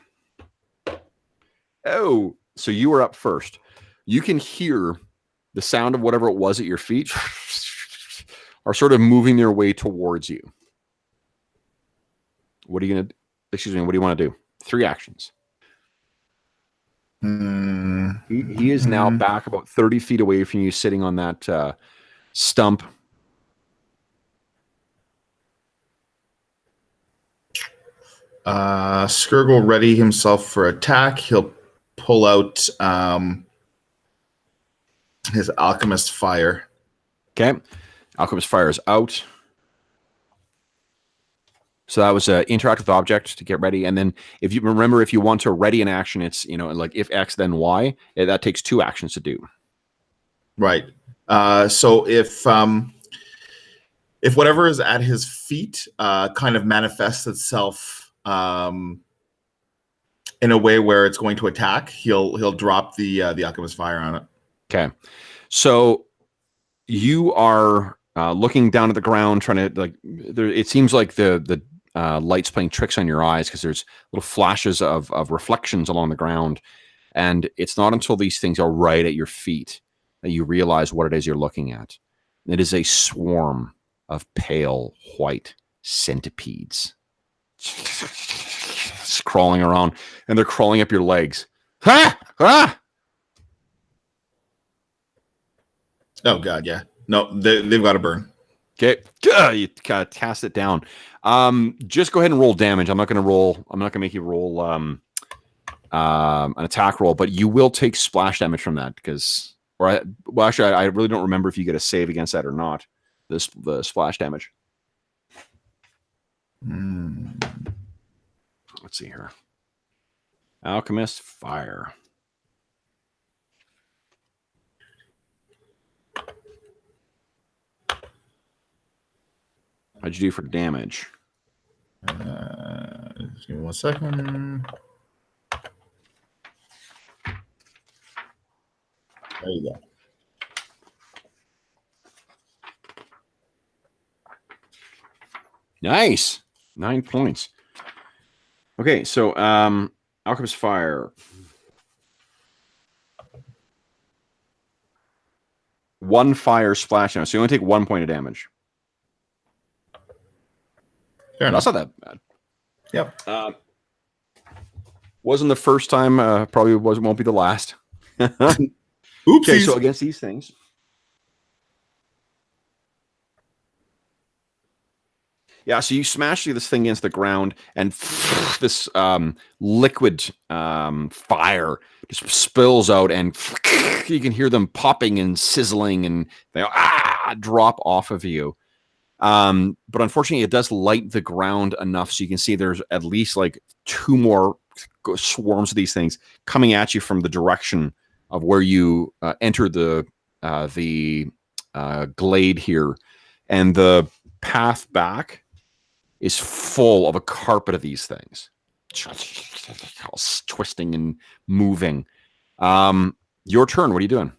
Oh, so you were up first. You can hear the sound of whatever it was at your feet are sort of moving their way towards you. What are you going to, excuse me, what do you want to do? 3 actions. He is now back about 30 feet away from you, sitting on that stump. Skurg will ready himself for attack. He'll pull out his Alchemist Fire. Okay. Alchemist Fire is out. So that was interact with object to get ready. And then if you remember, if you want to ready an action, it's, you know, like if X, then Y. That takes 2 actions to do. Right. So if whatever is at his feet kind of manifests itself in a way where it's going to attack, he'll drop the Alchemist Fire on it. Okay. So you are looking down at the ground, trying to it seems like the light's playing tricks on your eyes because there's little flashes of reflections along the ground, and it's not until these things are right at your feet that you realize what it is you're looking at. It is a swarm of pale white centipedes. It's crawling around, and they're crawling up your legs. Ha! Ah! Oh God, yeah. No, they've got to burn. Okay, you gotta cast it down. Just go ahead and roll damage. I'm not gonna make you roll an attack roll, but you will take splash damage from that because, actually, I really don't remember if you get a save against that or not. The splash damage. Let's see here. Alchemist fire. How'd you do for damage? Just give me 1 second. There you go. Nice. 9 points. Okay, so Alchemist fire. 1 fire splash now, so you only take 1 point of damage. That's not that bad. Yep. Wasn't the first time. Probably won't be the last. Oopsies. Okay, so against these things. Yeah, so you smash this thing against the ground, and this liquid fire just spills out, and you can hear them popping and sizzling, and they drop off of you. But unfortunately, it does light the ground enough so you can see there's at least like 2 more swarms of these things coming at you from the direction of where you entered the glade here, and the path back is full of a carpet of these things, all twisting and moving. Your turn. What are you doing?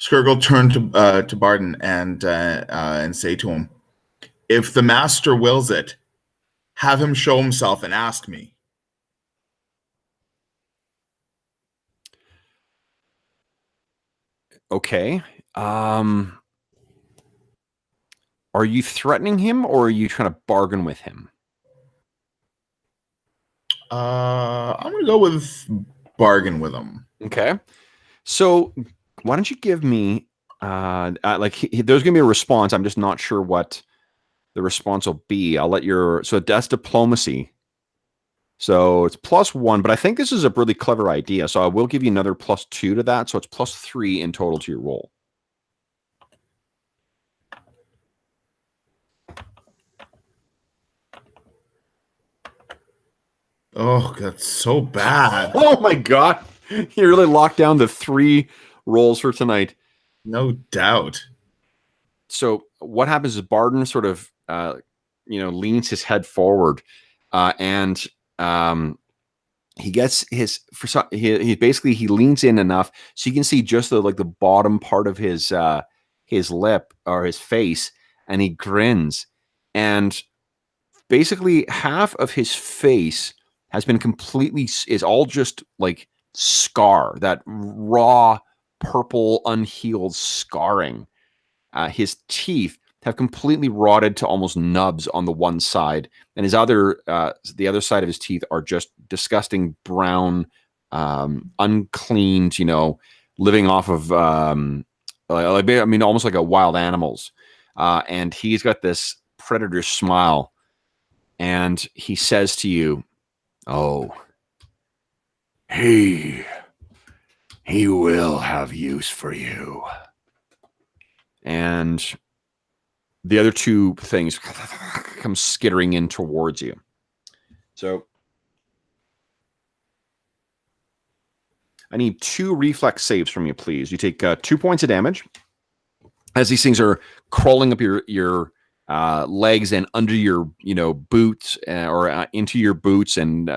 Skurg will turn to Barden and say to him, "If the master wills it, have him show himself and ask me." Okay. Are you threatening him, or are you trying to bargain with him? I'm gonna go with bargain with him. Okay. So why don't you give me there's gonna be a response. I'm just not sure what the response will be. I'll let so that's diplomacy. So it's +1, but I think this is a really clever idea. So I will give you another +2 to that. So it's +3 in total to your roll. Oh, that's so bad. Oh my God. You really locked down the 3 rolls for tonight. No doubt. So what happens is Barden sort of, leans his head forward, and he gets he leans in enough so you can see just the bottom part of his lip or his face, and he grins, and basically half of his face has been is all just like scar, that raw purple unhealed scarring. His teeth have completely rotted to almost nubs on the one side, and the other side of his teeth are just disgusting brown, uncleaned, living off of almost like a wild animals. And he's got this predator smile, and he says to you, "Oh, he will have use for you." And the other 2 things come skittering in towards you. So I need 2 reflex saves from you, please. You take 2 points of damage as these things are crawling up your legs and under your boots, or into your boots, and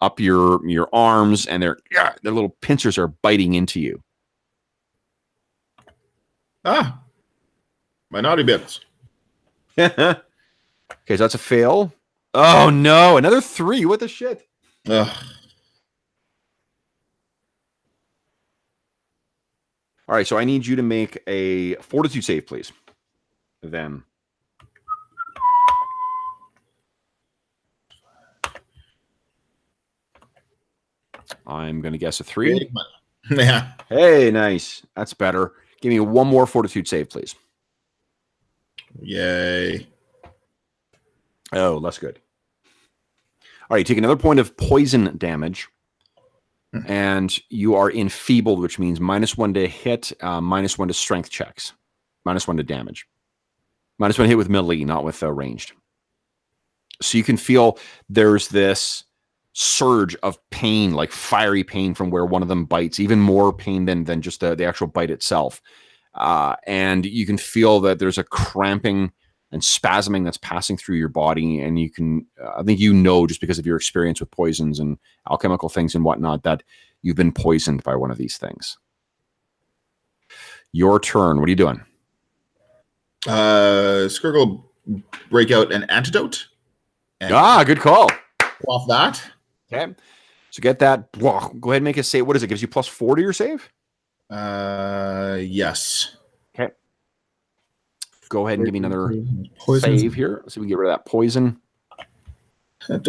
up your arms, and their little pincers are biting into you. Ah, my naughty bits. Okay, so that's a fail. Oh no, another 3. What the shit? Ugh. All right, so I need you to make a fortitude save, please. Then. I'm going to guess a 3. Yeah. Hey, nice. That's better. Give me one more fortitude save, please. Yay. Oh, that's good. All right, take another point of poison damage. And you are enfeebled, which means -1 to hit, -1 to strength checks, -1 to damage. -1 hit with melee, not with ranged. So you can feel there's this surge of pain, like fiery pain from where one of them bites, even more pain than just the actual bite itself. And you can feel that there's a cramping and spasming that's passing through your body. And you can, I think just because of your experience with poisons and alchemical things and whatnot, that you've been poisoned by one of these things. Your turn. What are you doing? Skirg will break out an antidote. Good call. Off that. Okay. So get that. Go ahead and make a save. What is it? Gives you +4 to your save? Yes. Okay. Go ahead and give me another save here. So we get rid of that poison. I'm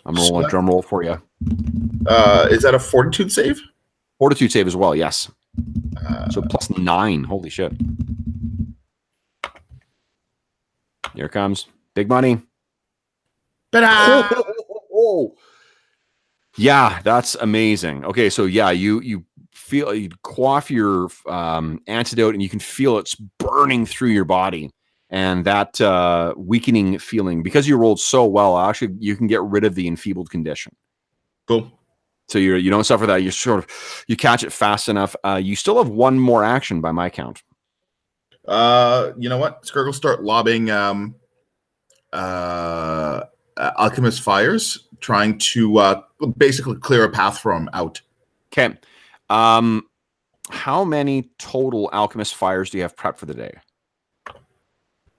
rolling a drum roll for you. Is that a fortitude save? Fortitude save as well, yes. So +9. Holy shit. Here it comes. Big money. Oh. Yeah, that's amazing. Okay, so yeah, you feel, you quaff your antidote, and you can feel it's burning through your body, and that weakening feeling, because you rolled so well, actually you can get rid of the enfeebled condition. Cool. So you don't suffer that. You catch it fast enough. You still have one more action by my count. You know what? Skirg will start lobbing alchemist fires, trying to basically clear a path for him out. Okay. How many total alchemist fires do you have prepped for the day?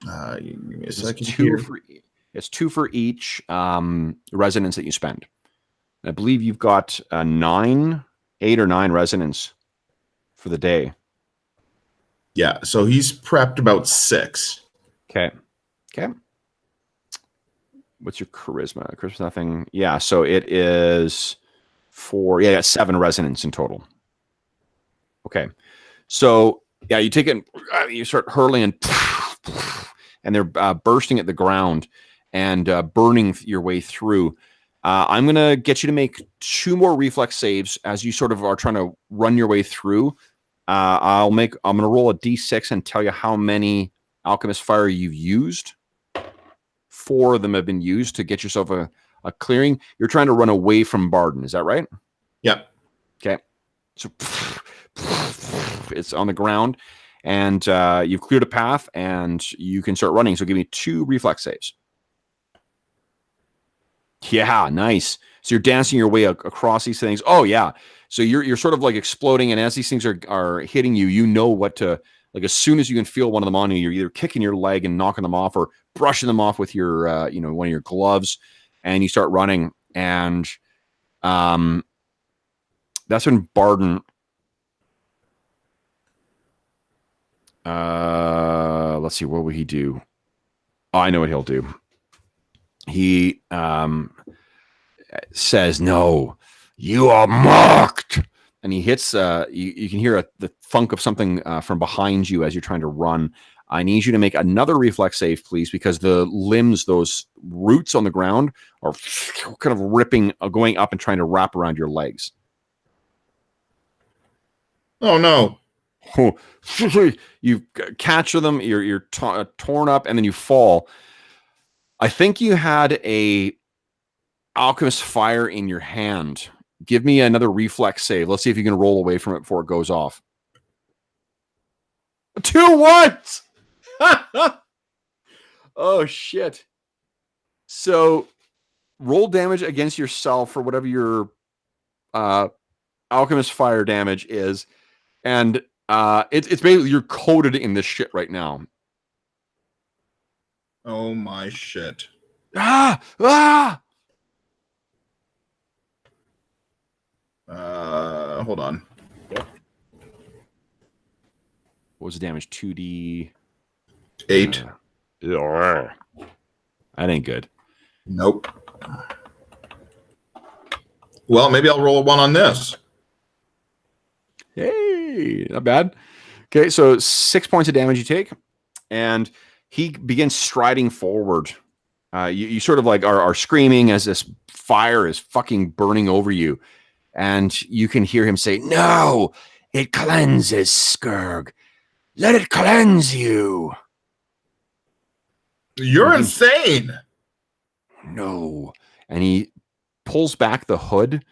Give me a second. It's 2 for each resonance that you spend. I believe you've got 8 or 9 resonance for the day. Yeah, so he's prepped about 6. Okay. What's your charisma? Charisma nothing. Yeah, so it is 7 resonance in total. Okay. So yeah, you take it, you start hurling, and they're bursting at the ground and burning your way through. I'm going to get you to make 2 more reflex saves as you sort of are trying to run your way through. I'm going to roll a d6 and tell you how many alchemist fire you've used. 4 of them have been used to get yourself a clearing. You're trying to run away from Barden. Is that right? Yep. Okay. So it's on the ground, and you've cleared a path, and you can start running. So give me 2 reflex saves. Yeah, nice. So you're dancing your way across these things. Oh yeah. So you're sort of like exploding, and as these things are hitting you, you know what to, like, as soon as you can feel one of them on you, you're either kicking your leg and knocking them off, or brushing them off with your one of your gloves, and you start running. And that's when Barden let's see, what will he do? Oh, I know what he'll do. He says, "No, you are marked." And he hits, you can hear the thunk of something from behind you as you're trying to run. I need you to make another reflex save, please, because the limbs, those roots on the ground, are kind of ripping, going up and trying to wrap around your legs. Oh, no. You catch them, you're torn up, and then you fall. I think you had a alchemist fire in your hand. Give me another reflex save. Let's see if you can roll away from it before it goes off. 2 what? Oh shit. So roll damage against yourself for whatever your alchemist fire damage is, and it's basically you're coated in this shit right now. Oh my shit! Ah! Hold on. Yep. What was the damage? 2d 8. That ain't good. Nope. Well, maybe I'll roll a 1 on this. Hey, not bad. Okay, so 6 points of damage you take, and he begins striding forward. You sort of like are screaming as this fire is fucking burning over you, and you can hear him say, "No, it cleanses, Skurg. Let it cleanse you." You're insane. No. And he pulls back the hood,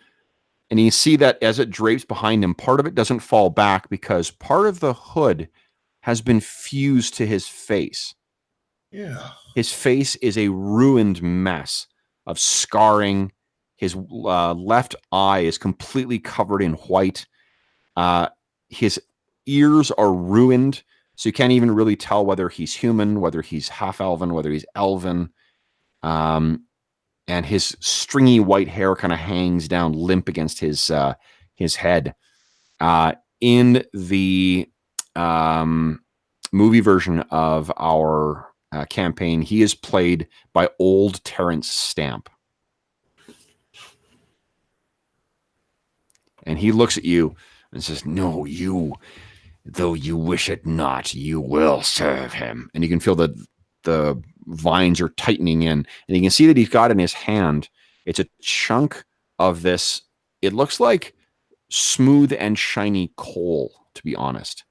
and you see that as it drapes behind him, part of it doesn't fall back because part of the hood has been fused to his face. Yeah. His face is a ruined mess of scarring. His left eye is completely covered in white. His ears are ruined, so you can't even really tell whether he's human, whether he's half-elven, whether he's elven. And his stringy white hair kind of hangs down limp against his head. In the movie version of our campaign, he is played by old Terrence Stamp. And he looks at you and says, "No, you, though you wish it not, you will serve him." And you can feel the vines are tightening in, and you can see that he's got in his hand, it's a chunk of this, it looks like smooth and shiny coal, to be honest.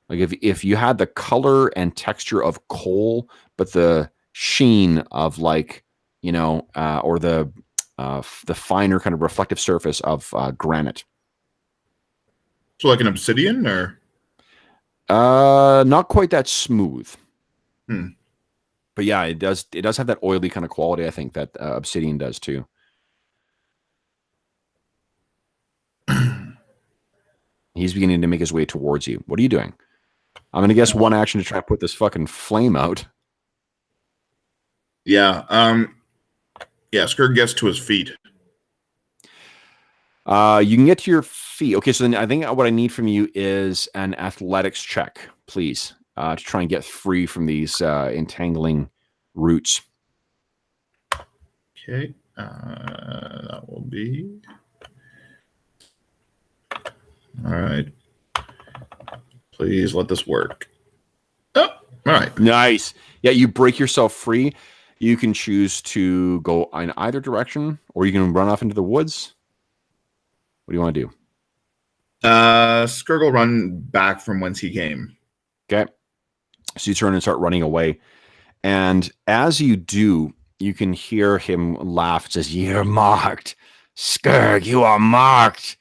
Like if you had the color and texture of coal, but the sheen of like, or the finer kind of reflective surface of granite. So like an obsidian, or? Not quite that smooth. Hmm. But yeah, it does have that oily kind of quality, I think, that obsidian does too. He's beginning to make his way towards you. What are you doing? I'm going to guess one action to try to put this fucking flame out. Yeah. Yeah, Skurg gets to his feet. You can get to your feet. Okay, so then I think what I need from you is an athletics check, please, to try and get free from these entangling roots. Okay. That will be... All right. Please let this work. Oh, all right. Nice. Yeah, you break yourself free. You can choose to go in either direction, or you can run off into the woods. What do you want to do? Skurg will run back from whence he came. Okay. So you turn and start running away. And as you do, you can hear him laugh. It says, "You're marked. Skurg, you are marked.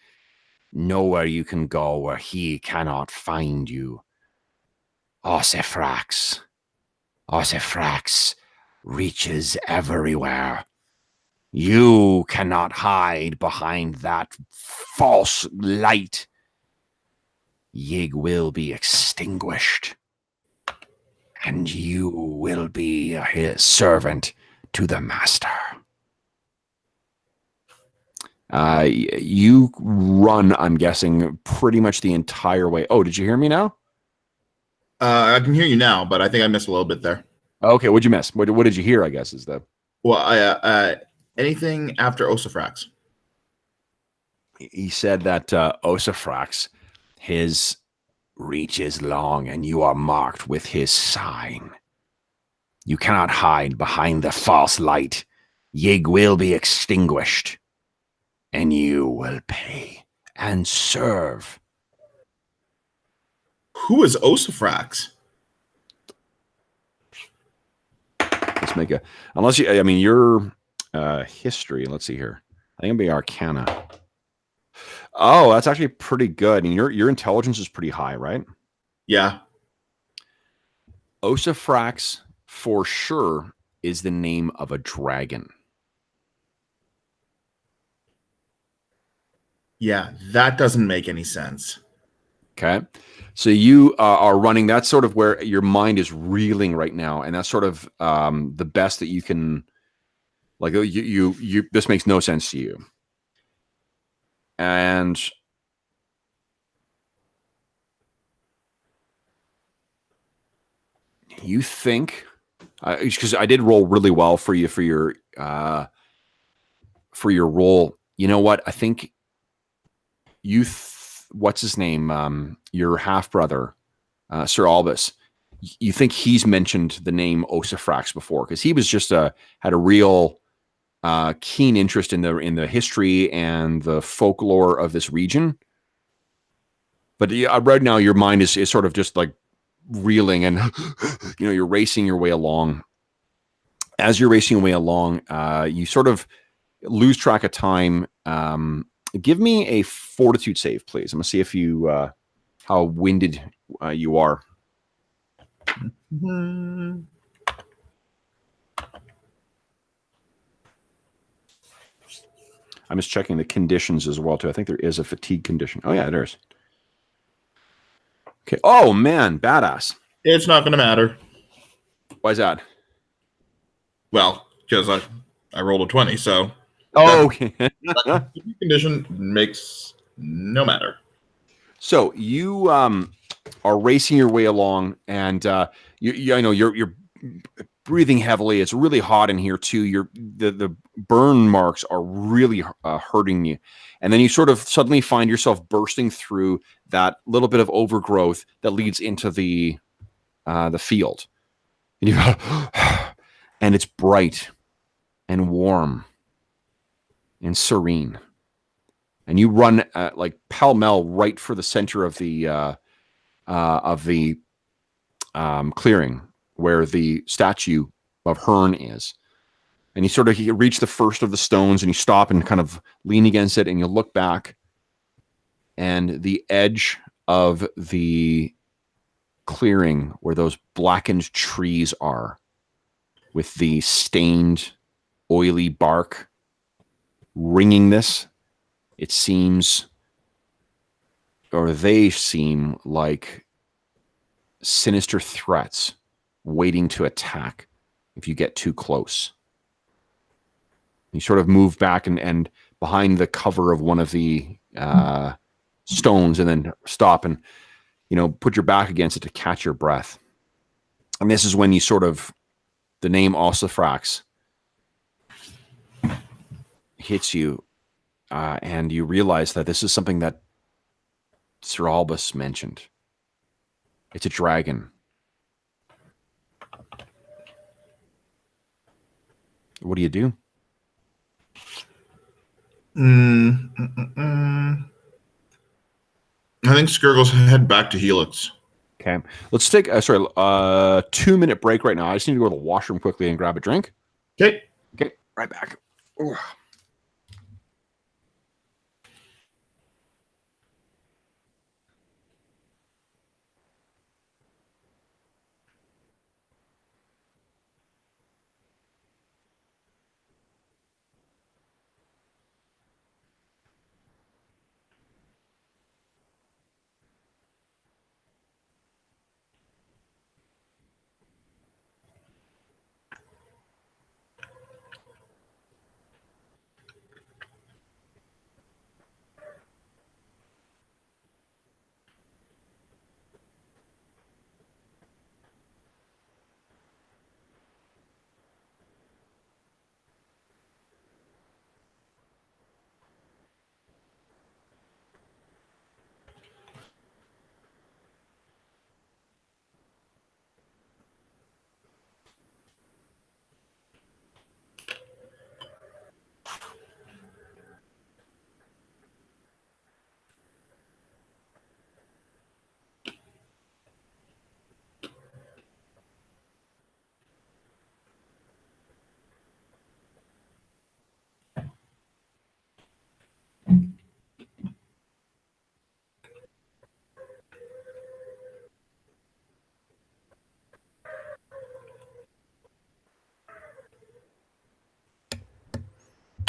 Nowhere you can go where he cannot find you. Ossifrax reaches everywhere. You cannot hide behind that false light. Yig will be extinguished, and you will be his servant to the master." You run, I'm guessing, pretty much the entire way. Oh, did you hear me now? I can hear you now, but I think I missed a little bit there. Okay, what'd you miss? What did you hear, I guess, is the... Well, anything after Ossifrax? He said that Ossifrax, his reach is long, and you are marked with his sign. You cannot hide behind the false light. Yig will be extinguished, and you will pay and serve. Who is Ossifrax? Let's make a... Unless you... I mean, your history... Let's see here. I think it'll be Arcana. Oh, that's actually pretty good. And your intelligence is pretty high, right? Yeah. Ossifrax, for sure, is the name of a dragon. Yeah, that doesn't make any sense. Okay. So you are running. That's sort of where your mind is reeling right now. And that's sort of the best that you can, like, you, this makes no sense to you. And you think, because I did roll really well for you for your role. You know what? I think what's his name? Your half brother, Sir Albus. You think he's mentioned the name Osifrax before because he was just had a real keen interest in the history and the folklore of this region. But right now, your mind is sort of just like reeling, and you're racing your way along. As you're racing your way along, you sort of lose track of time. Give me a fortitude save, please. I'm gonna see if you how winded you are. Mm-hmm. I'm just checking the conditions as well too. I think there is a fatigue condition. Oh yeah, there's. Okay. Oh man, badass. It's not going to matter. Why is that? Well, because I rolled a 20, so Oh, okay. that condition makes no matter. So you are racing your way along, and I know you're breathing heavily. It's really hot in here too. The burn marks are really hurting you, and then you sort of suddenly find yourself bursting through that little bit of overgrowth that leads into the field, and you and it's bright and warm and serene. And you run like pell-mell right for the center of the clearing where the statue of Hearn is. And you reach the first of the stones and you stop and kind of lean against it and you look back, and the edge of the clearing where those blackened trees are with the stained, oily bark ringing this, it seems, or they seem like sinister threats waiting to attack if you get too close. You sort of move back and behind the cover of one of the stones and then stop and, put your back against it to catch your breath. And this is when the name Ossifrax hits you, and you realize that this is something that Sir Albus mentioned. It's a dragon. What do you do? I think Skirgle's head back to Helix. Okay. Let's take a 2-minute break right now. I just need to go to the washroom quickly and grab a drink. Okay. Okay. Right back. Ooh.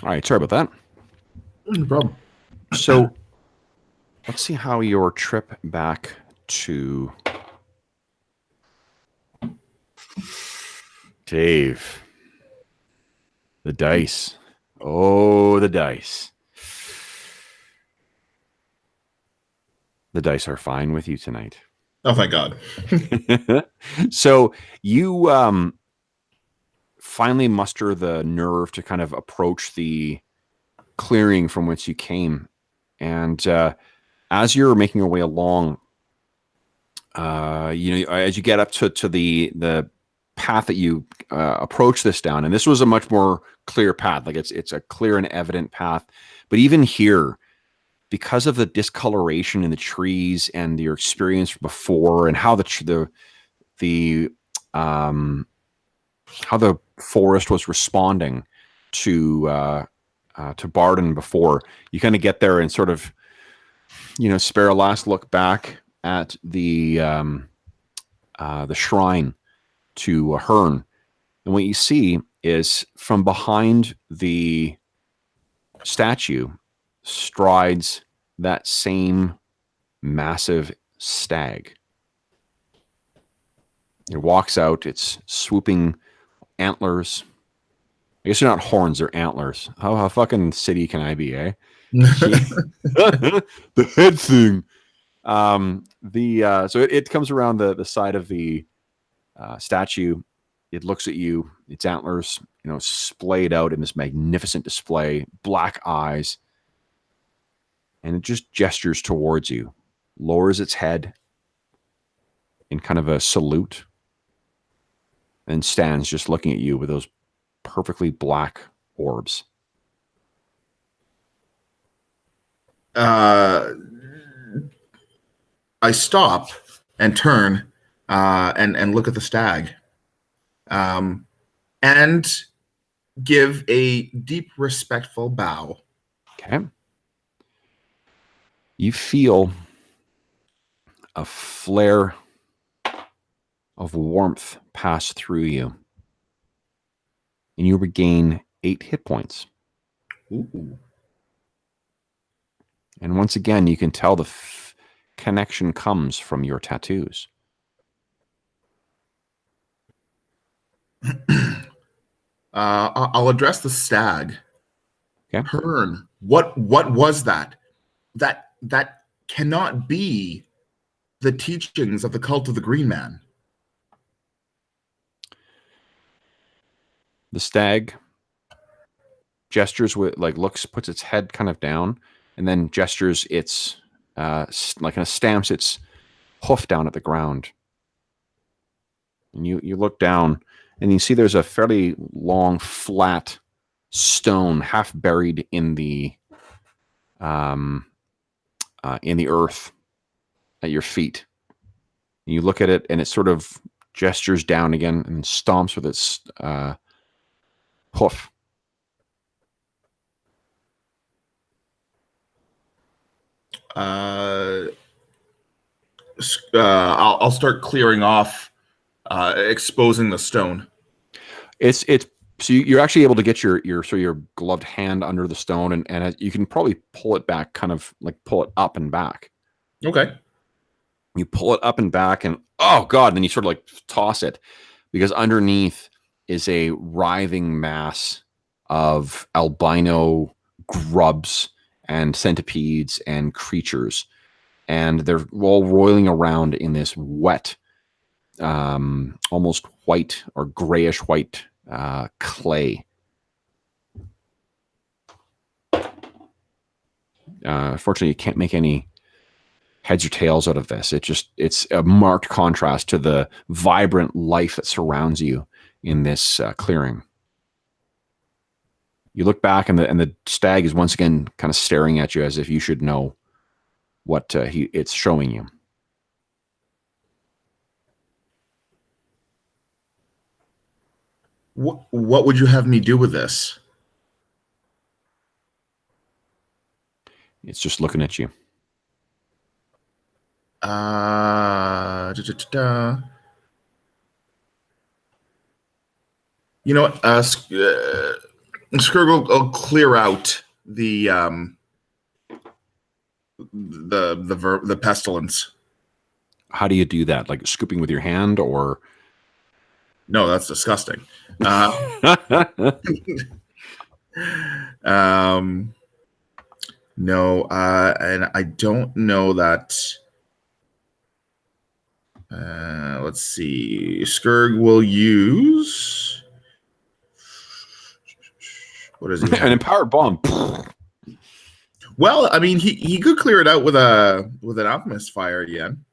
All right, sorry about that. No problem. So Let's see how your trip back to Dave. The dice. Oh, the dice. The dice are fine with you tonight. Oh, thank God. So you finally muster the nerve to kind of approach the clearing from which you came. And as you're making your way along, as you get up to the path that you approach this down, and this was a much more clear path. Like it's a clear and evident path. But even here, because of the discoloration in the trees and your experience before, and how the how the forest was responding to Barden before, you kind of get there and sort of spare a last look back at the shrine to Hearn, and what you see is from behind the statue strides that same massive stag. It walks out, its swooping antlers. I guess they're not horns, they're antlers. How fucking city can I be, eh? The head thing. So it comes around the side of the statue. It looks at you, its antlers, splayed out in this magnificent display, black eyes, and it just gestures towards you, lowers its head in kind of a salute, and stands just looking at you with those perfectly black orbs. I stop and turn and look at the stag, and give a deep, respectful bow. Okay. You feel a flare of warmth pass through you, and you regain 8 hit points. Ooh. And once again, you can tell the connection comes from your tattoos. I'll address the stag. Okay. Hearn, what was that? That cannot be the teachings of the cult of the Green Man. The stag gestures with puts its head kind of down, and then gestures its kind of stamps its hoof down at the ground. And you look down, and you see there's a fairly long, flat stone, half buried in the earth at your feet. And you look at it, and it sort of gestures down again and stomps with its hoof. I'll start clearing off, exposing the stone. It's so you're actually able to get your gloved hand under the stone, and you can probably pull it back, kind of like pull it up and back. Okay. You pull it up and back, and oh god, and then you sort of like toss it, because underneath is a writhing mass of albino grubs and centipedes and creatures, and they're all roiling around in this wet, almost white or grayish white clay. Unfortunately, you can't make any heads or tails out of this. It's a marked contrast to the vibrant life that surrounds you in this clearing. You look back, and the stag is once again kind of staring at you as if you should know what it's showing you. What would you have me do with this? It's just looking at you. You know what? Skurg will clear out the the pestilence. How do you do that? Like scooping with your hand, or? No, that's disgusting. No, and I don't know that. Let's see. Skurg will use. What is he? An empowered bomb. Well, I mean, he could clear it out with an alchemist fire again.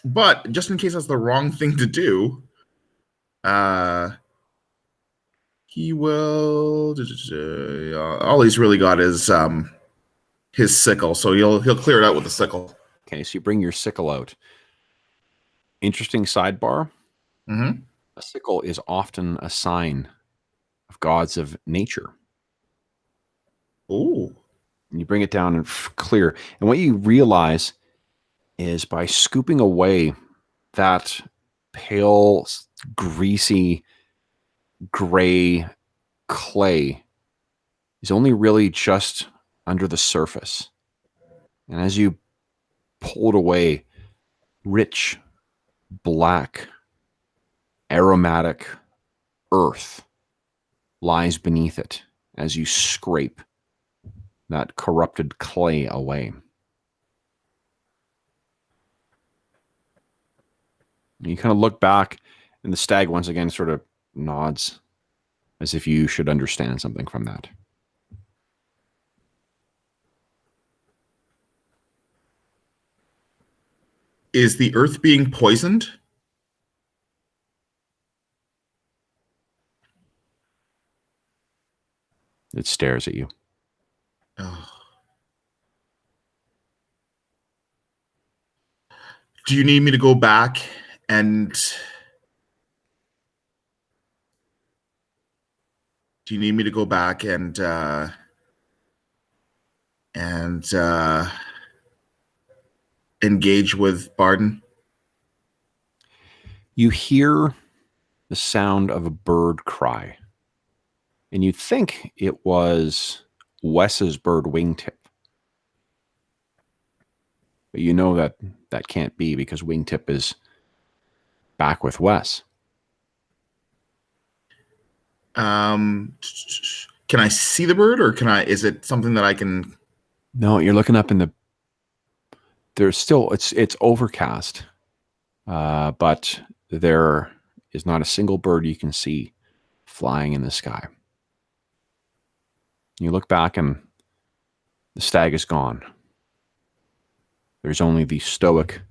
But just in case that's the wrong thing to do, he will. All he's really got is his sickle, so he'll clear it out with the sickle. Okay, so you bring your sickle out. Interesting sidebar. Mm-hmm. A sickle is often a sign of gods of nature. Ooh. And you bring it down and clear. And what you realize is by scooping away that pale, greasy, gray clay is only really just under the surface. And as you pull it away, rich, black, aromatic earth lies beneath it as you scrape that corrupted clay away. You kind of look back, and the stag once again sort of nods as if you should understand something from that. Is the earth being poisoned? It stares at you. Oh. Do you need me to go back and engage with Barden? You hear the sound of a bird cry, and you think it was Wes's bird Wingtip. But you know that that can't be because Wingtip is back with Wes. Can I see the bird, or is it something that I can? No, you're looking up in the. There's still it's overcast, but there is not a single bird you can see flying in the sky. You look back and the stag is gone. There's only the stoic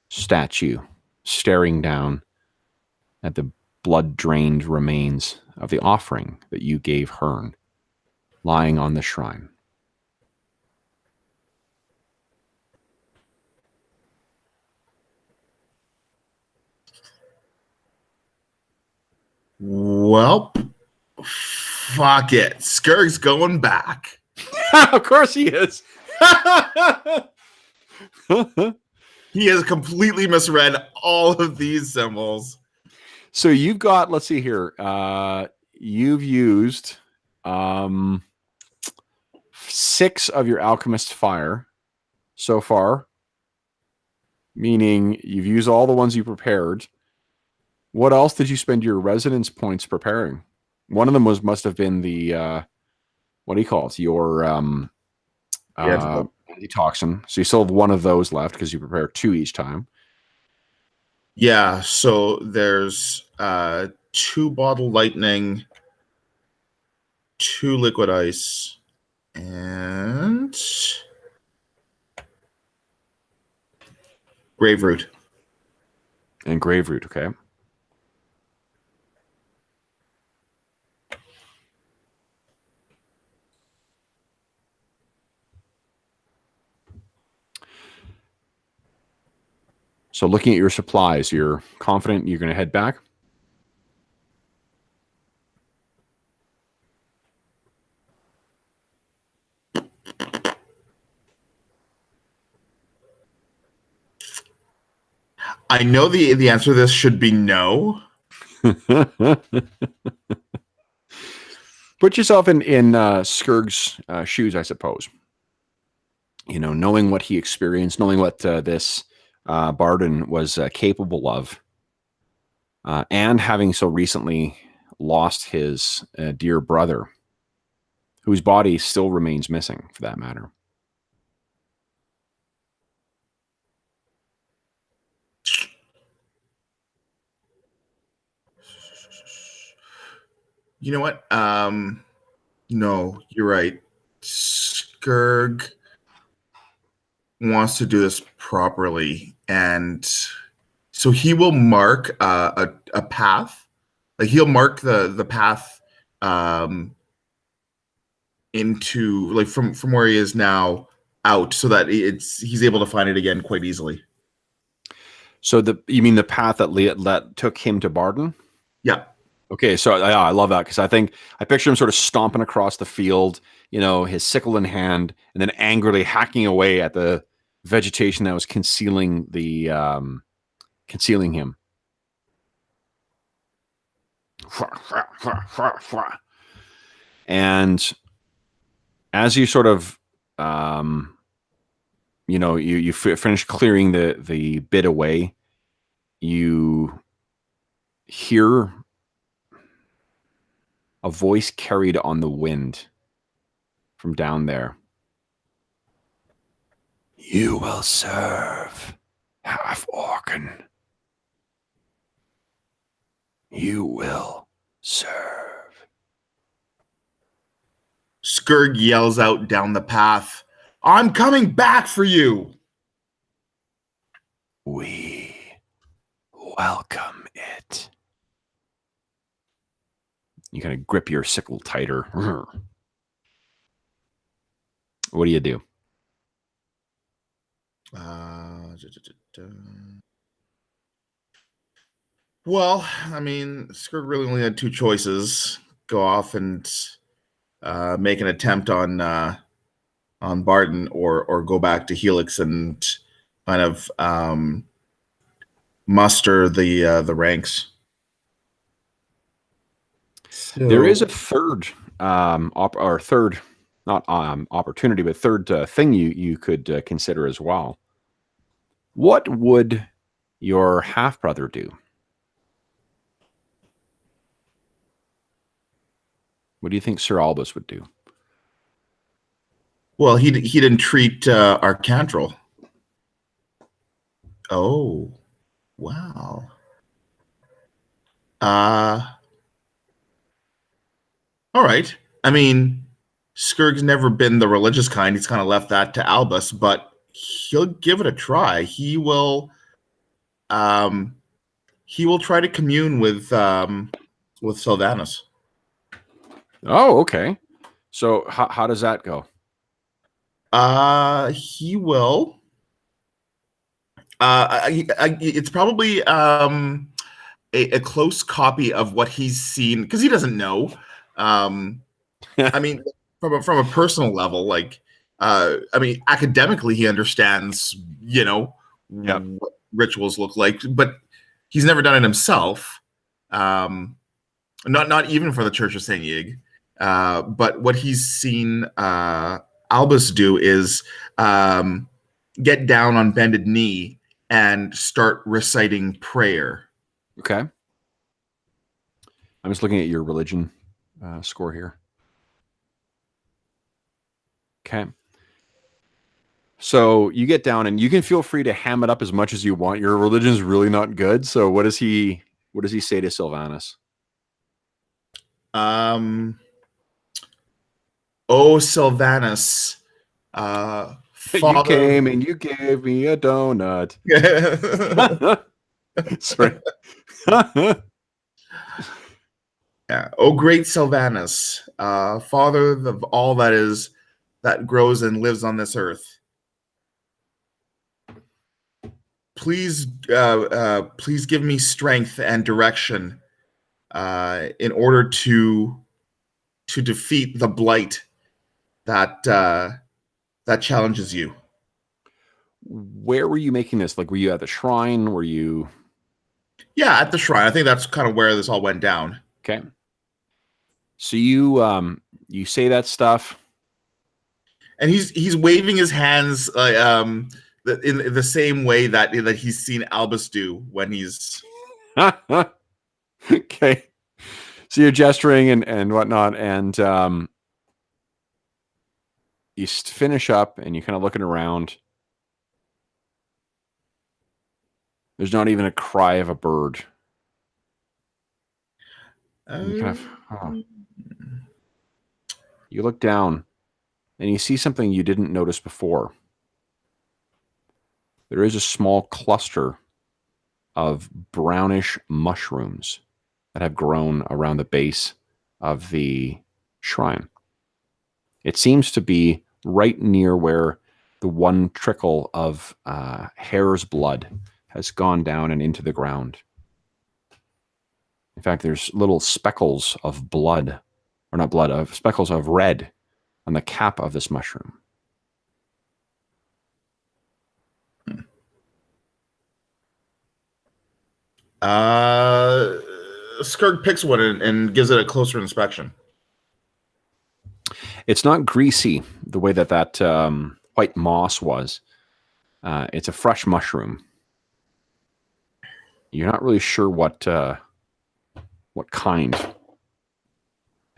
statue staring down at the blood-drained remains of the offering that you gave Hearn, lying on the shrine. Well, fuck it. Skurg's going back. Of course he is. He has completely misread all of these symbols. So you've got, let's see here. You've used 6 of your alchemist fire so far, meaning you've used all the ones you prepared. What else did you spend your resonance points preparing? One of them must have been the what do you call it? Your antitoxin. So you still have one of those left because you prepare 2 each time. Yeah, so there's 2 bottle lightning, 2 liquid ice, and grave root. And grave root, okay. So looking at your supplies, you're confident you're going to head back? I know the answer to this should be no. Put yourself in Skurg's shoes, I suppose. You know, knowing what he experienced, knowing what this Barden was capable of, and having so recently lost his dear brother, whose body still remains missing, for that matter. You know what? No, you're right. Skurg wants to do this properly, and so he will mark a path. Like he'll mark the path into like from where he is now out, so that he's able to find it again quite easily. So you mean the path that took him to Barden? Yeah. Okay, so yeah, I love that because I picture him sort of stomping across the field, you know, his sickle in hand, and then angrily hacking away at the vegetation that was concealing him. And as you sort of, you know, you finish clearing the bit away, you hear a voice carried on the wind from down there. You will serve, half-orcan. You will serve. Skurg yells out down the path, I'm coming back for you. We welcome it. You kind of grip your sickle tighter. What do you do? Well, I mean, Skurg really only had two choices: go off and make an attempt on Barton, or go back to Helix and kind of muster the ranks. So, there is a third not opportunity, but third thing you could consider as well. What would your half brother do? What do you think Sir Albus would do? Well, he'd entreat Arcandrel. Oh, wow. All right. I mean, Skurg's never been the religious kind. He's kind of left that to Albus, but he'll give it a try. He will try to commune with Sylvanus. Oh, okay. So how does that go? He will. It's probably a close copy of what he's seen, because he doesn't know. I mean, from a personal level, like, I mean, academically, he understands, you know, Yep. what rituals look like, but he's never done it himself. Not even for the Church of Saint Yig. But what he's seen Albus do is get down on bended knee and start reciting prayer. Okay. I'm just looking at your religion score here. Okay. So you get down, and you can feel free to ham it up as much as you want. Your religion is really not good. So what does he say to Sylvanus? Oh, Sylvanus, Father... You came and you gave me a donut. Sorry. Yeah. Oh, great Sylvanus, Father of all that grows and lives on this earth. Please give me strength and direction in order to defeat the blight that challenges you. Where were you making this? Like, were you at the shrine? Were you? Yeah, at the shrine. I think that's kind of where this all went down. Okay. So you say that stuff. And he's waving his hands in the same way that he's seen Albus do when he's Okay. So you're gesturing and whatnot, and you finish up, and you're kind of looking around. There's not even a cry of a bird. And you kind of, you look down, and you see something you didn't notice before. There is a small cluster of brownish mushrooms that have grown around the base of the shrine. It seems to be right near where the one trickle of hare's blood has gone down and into the ground. In fact, there's little speckles of blood, or not blood, of speckles of red on the cap of this mushroom. Skirk picks one and gives it a closer inspection. It's not greasy the way that white moss was. It's a fresh mushroom. You're not really sure what kind.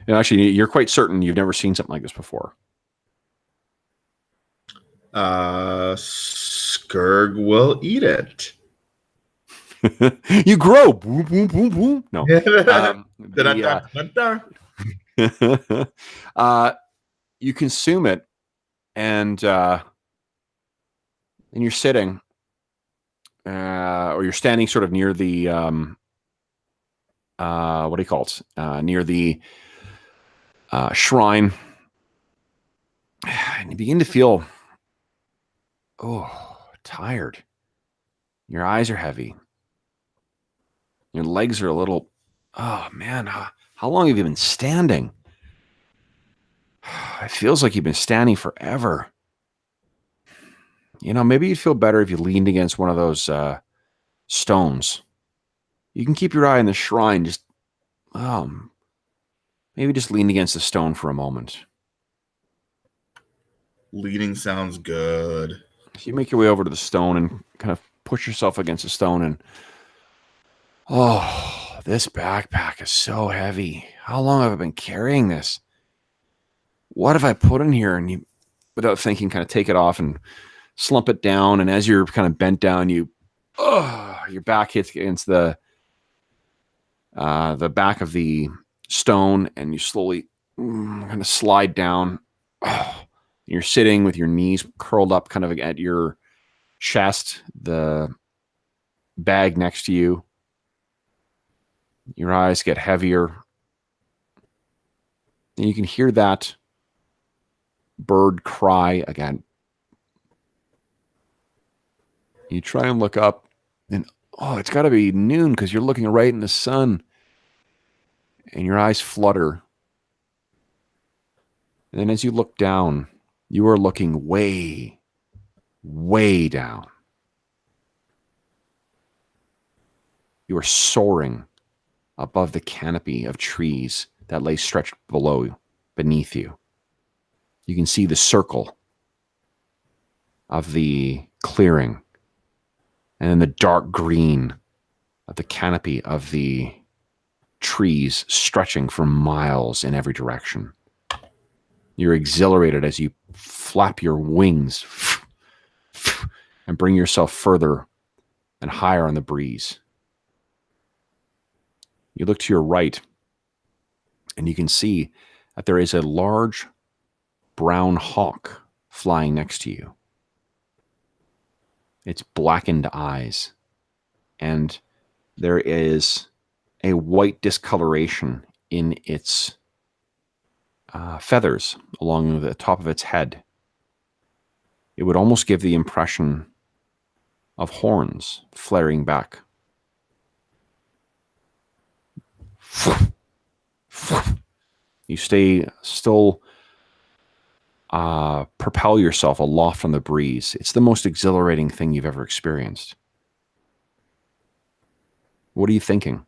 And actually, you're quite certain you've never seen something like this before. Skirk will eat it. You grow. Boom, boom, boom, boom. No. You consume it, and you're sitting, or you're standing sort of near the, what do you call it? Near the shrine. And you begin to feel, tired. Your eyes are heavy. Your legs are a little, oh man, how long have you been standing? It feels like you've been standing forever. You know, maybe you'd feel better if you leaned against one of those stones. You can keep your eye on the shrine, just, maybe just lean against the stone for a moment. Leaning sounds good. So you make your way over to the stone and kind of push yourself against the stone, and this backpack is so heavy. How long have I been carrying this? What have I put in here? And you, without thinking, kind of take it off and slump it down. And as you're kind of bent down, your back hits against the back of the stone, and you slowly kind of slide down. You're sitting with your knees curled up kind of at your chest, the bag next to you. Your eyes get heavier. And you can hear that bird cry again. You try and look up, and it's got to be noon because you're looking right in the sun. And your eyes flutter. And then as you look down, you are looking way, way down. You are soaring above the canopy of trees that lay stretched beneath you. You can see the circle of the clearing, and then the dark green of the canopy of the trees stretching for miles in every direction. You're exhilarated as you flap your wings and bring yourself further and higher on the breeze. You look to your right, and you can see that there is a large brown hawk flying next to you. Its blackened eyes, and there is a white discoloration in its feathers along the top of its head. It would almost give the impression of horns flaring back. You stay still, propel yourself aloft on the breeze. It's the most exhilarating thing you've ever experienced. What are you thinking?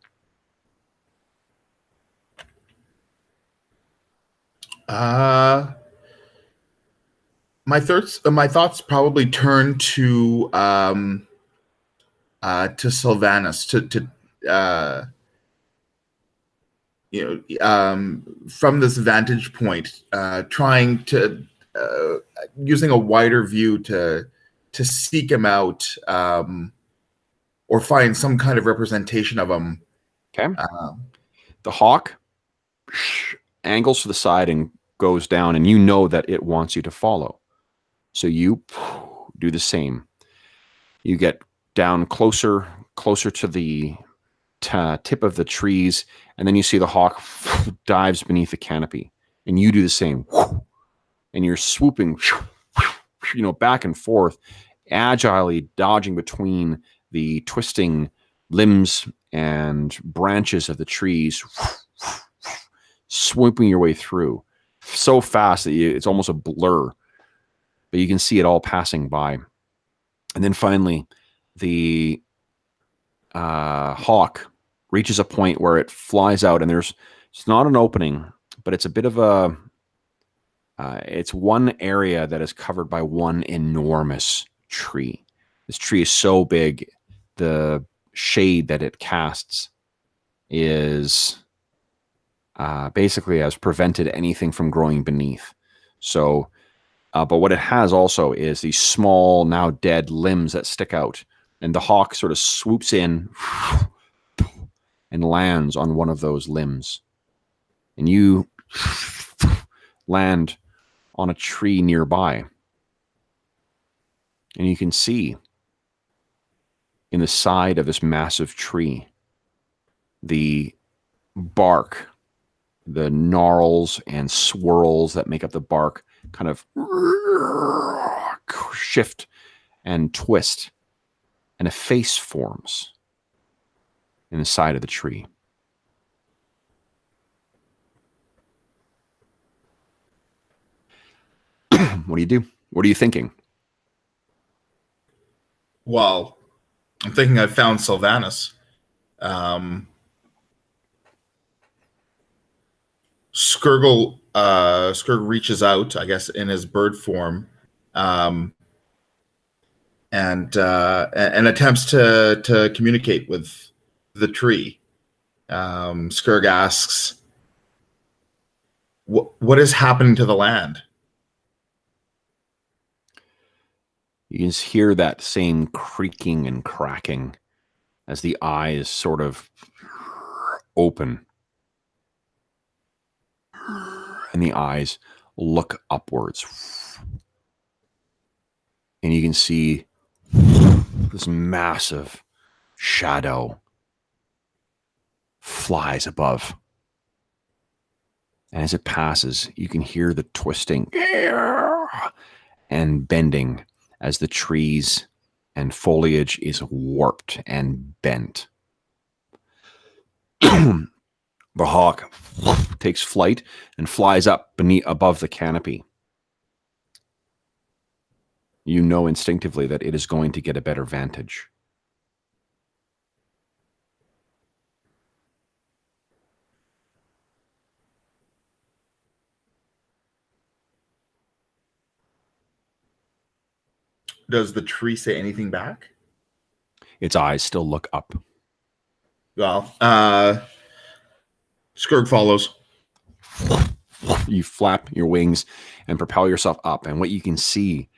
Uh, my thoughts probably turn to Sylvanus uh, from this vantage point, trying to using a wider view to seek him out, or find some kind of representation of him. Okay. The hawk angles to the side and goes down, and you know that it wants you to follow. So you do the same. You get down closer to the tip of the trees, and then you see the hawk dives beneath the canopy, and you do the same. And you're swooping, back and forth, agilely dodging between the twisting limbs and branches of the trees, swooping your way through so fast that it's almost a blur, but you can see it all passing by. And then finally, the hawk reaches a point where it flies out, and it's not an opening, but it's a bit of a it's one area that is covered by one enormous tree. This tree is so big, the shade that it casts is basically has prevented anything from growing beneath. So, but what it has also is these small, now dead limbs that stick out, and the hawk sort of swoops in and lands on one of those limbs, and you land on a tree nearby, and you can see in the side of this massive tree the bark, the gnarls and swirls that make up the bark kind of shift and twist, and a face forms in the side of the tree. What do you do? What are you thinking? Well, I'm thinking I found Sylvanus. Skirgle reaches out, I guess, in his bird form, and attempts to communicate with the tree. Skirg asks, "What is happening to the land?" You can hear that same creaking and cracking as the eyes sort of open, and the eyes look upwards, and you can see this massive shadow flies above. And as it passes, you can hear the twisting and bending as the trees and foliage is warped and bent. The hawk takes flight and flies up above the canopy. You know instinctively that it is going to get a better vantage. Does the tree say anything back? Its eyes still look up. Well, Skirg follows. You flap your wings and propel yourself up, and what you can see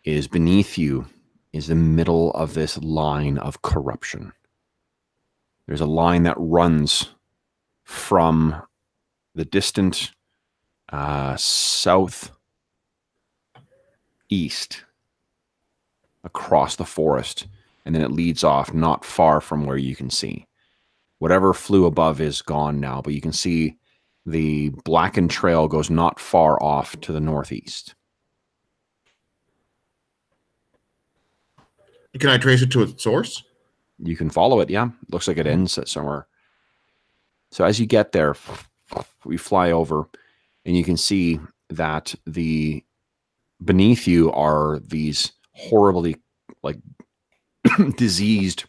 is beneath you is the middle of this line of corruption. There's a line that runs from the distant southeast across the forest, and then it leads off not far from where you can see. Whatever flew above is gone now, but you can see the blackened trail goes not far off to the northeast. Can I trace it to its source? You can follow it, yeah. Looks like it ends at somewhere. So as you get there, we fly over, and you can see that beneath you are these horribly diseased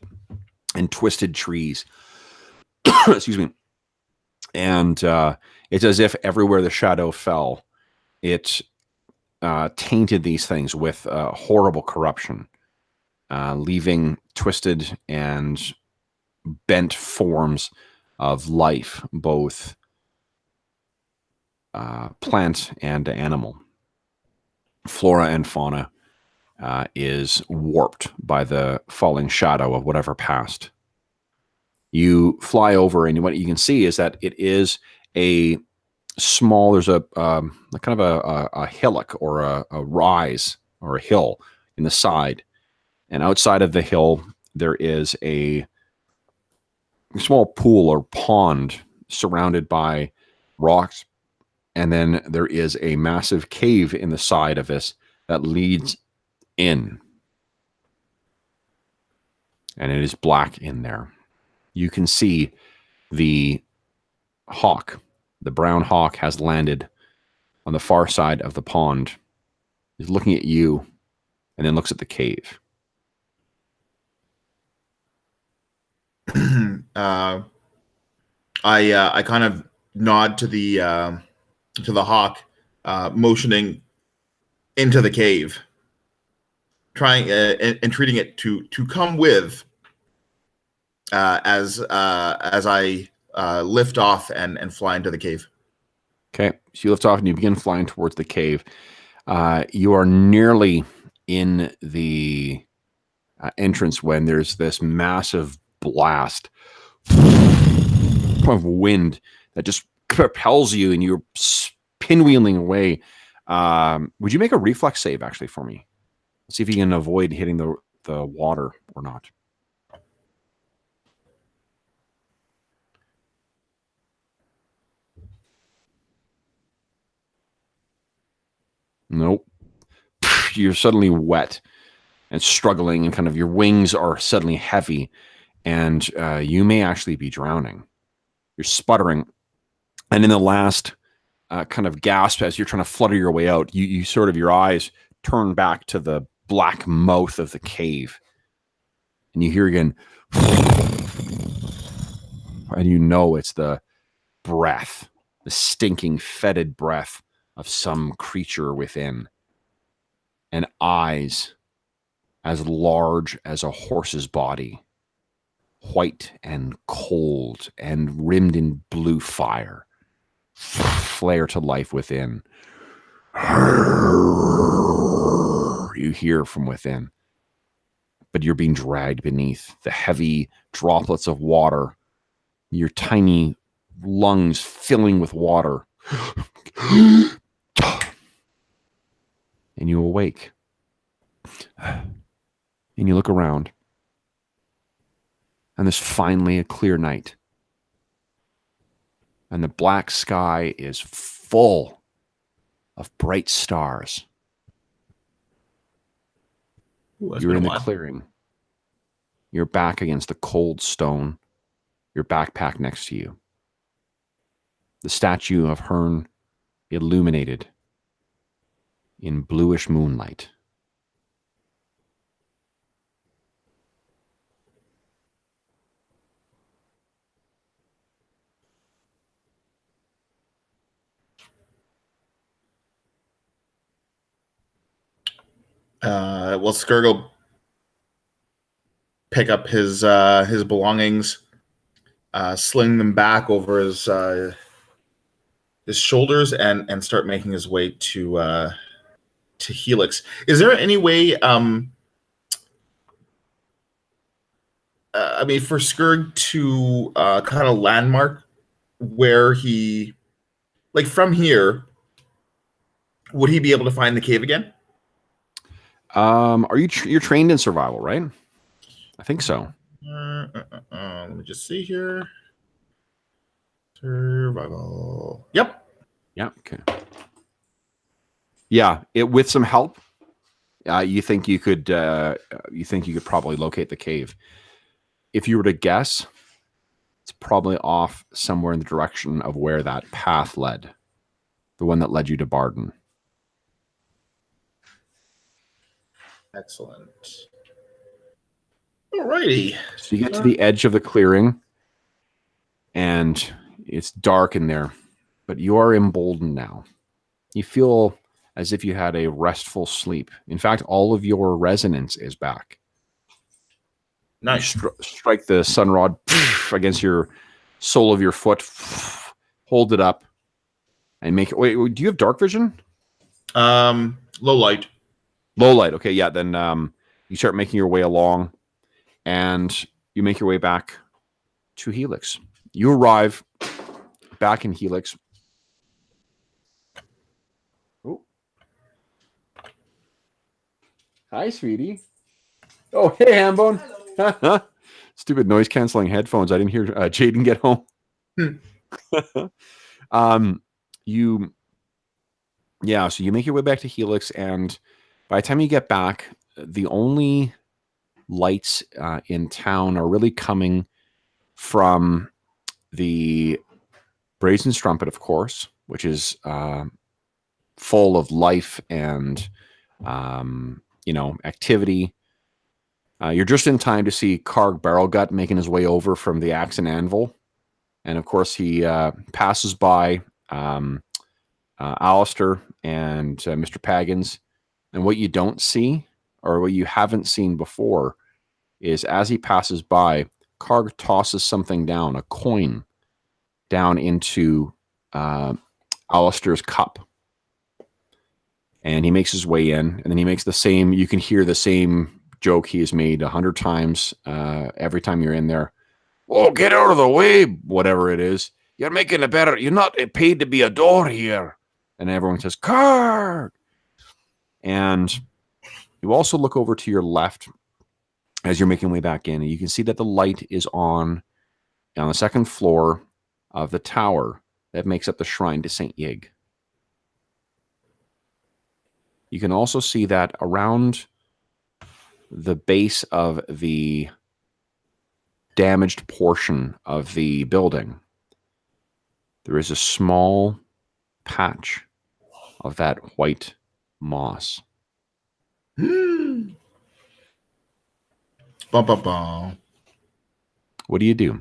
and twisted trees. Excuse me. And it's as if everywhere the shadow fell, it tainted these things with horrible corruption, leaving twisted and bent forms of life, both plant and animal. Flora and fauna is warped by the falling shadow of whatever passed. You fly over, and what you can see is that it is a small, there's a kind of a hillock or a rise or a hill in the side. And outside of the hill, there is a small pool or pond surrounded by rocks. And then there is a massive cave in the side of this that leads in. And it is black in there. You can see the hawk. The brown hawk has landed on the far side of the pond. He's looking at you and then looks at the cave. I kind of nod to the hawk, motioning into the cave, trying and treating it to come with as I lift off and fly into the cave. Okay, so you lift off and you begin flying towards the cave. You are nearly in the entrance when there's this massive blast of wind that just propels you, and you're pinwheeling away. Would you make a reflex save actually for me? Let's see if you can avoid hitting the water or not. Nope. You're suddenly wet and struggling, and kind of your wings are suddenly heavy, and you may actually be drowning. You're sputtering, and in the last kind of gasp as you're trying to flutter your way out, you sort of, your eyes turn back to the black mouth of the cave, and you hear again, and you know it's the breath, the stinking, fetid breath of some creature within, and eyes as large as a horse's body, white and cold and rimmed in blue fire, flare to life within. You hear from within, but you're being dragged beneath the heavy droplets of water, your tiny lungs filling with water. And you awake. And you look around. And there's finally a clear night. And the black sky is full of bright stars. Ooh, you're in the clearing. You're back against the cold stone. Your backpack next to you. The statue of Hearn illuminated in bluish moonlight. Well, Skurg will pick up his belongings, sling them back over his shoulders, and start making his way to Helix. Is there any way? I mean, for Skurg to kind of landmark where he, like from here, would he be able to find the cave again? Are you're trained in survival, right? I think so. Let me just see here. Survival. Yep. Yeah. Okay. Yeah. With some help, you think you could probably locate the cave. If you were to guess, it's probably off somewhere in the direction of where that path led, the one that led you to Barden. Excellent. Alrighty. So you get to the edge of the clearing, and It's dark in there, but you are emboldened now. You feel as if you had a restful sleep. In fact, all of your resonance is back. Nice. You strike the sunrod against your sole of your foot, hold it up, and make it. Wait, do you have dark vision? Low light. Low light. Okay, yeah. Then you start making your way along, and you make your way back to Helix. You arrive back in Helix. Oh. Hi, sweetie. Oh, hey, Hambone. Stupid noise-canceling headphones. I didn't hear Jaden get home. So you make your way back to Helix, and by the time you get back, the only lights in town are really coming from the Brazen Strumpet, of course, which is full of life and activity. You're just in time to see Karg Barrowgut making his way over from the Axe and Anvil, and of course he passes by Alistair and Mr. Paggins. And what you don't see, or what you haven't seen before, is as he passes by, Karg tosses something down, a coin, down into Alistair's cup. And he makes his way in, and then he makes the same, you can hear the same joke he has made 100 times every time you're in there. Oh, get out of the way, whatever it is. You're making it better. You're not paid to be a door here. And everyone says, Karg! And you also look over to your left as you're making your way back in, and you can see that the light is on the second floor of the tower that makes up the shrine to St. Yig. You can also see that around the base of the damaged portion of the building, there is a small patch of that white moss. Bum, bum, bum. What do you do?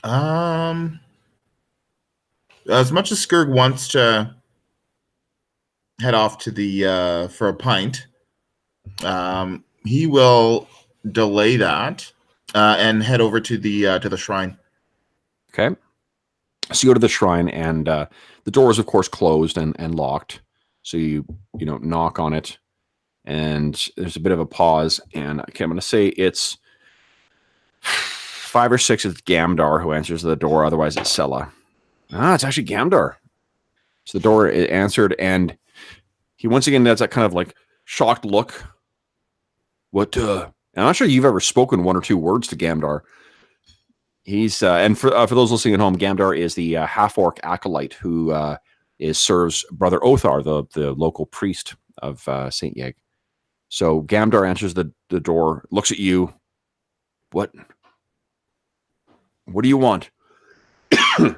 As much as Skurg wants to head off to the for a pint, he will delay that and head over to the shrine. Okay. So you go to the shrine, and the door is, of course, closed and locked. So you knock on it, and there's a bit of a pause. And okay, I'm going to say it's 5 or 6. It's Gamdar who answers the door. Otherwise, it's Sella. It's actually Gamdar. So the door is answered, and he once again does that kind of like shocked look. What? I'm not sure you've ever spoken 1 or 2 words to Gamdar. He's and for those listening at home, Gamdar is the half-orc acolyte who serves Brother Othar, the local priest of St. Yig. So Gamdar answers the door, looks at you. What do you want? I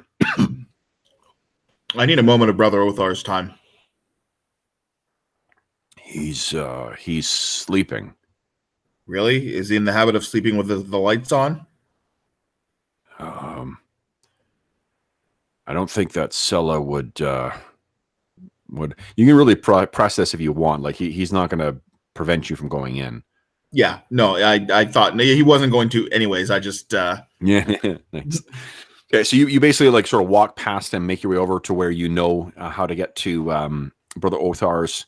need a moment of Brother Othar's time. He's sleeping. Really? Is he in the habit of sleeping with the lights on? I don't think that Sella would. You can really press this if you want. Like he's not going to prevent you from going in. Yeah. No, I thought he wasn't going to. Anyways, I just. Yeah. Nice. Okay, so you basically like sort of walk past him, make your way over to where you know how to get to Brother Othar's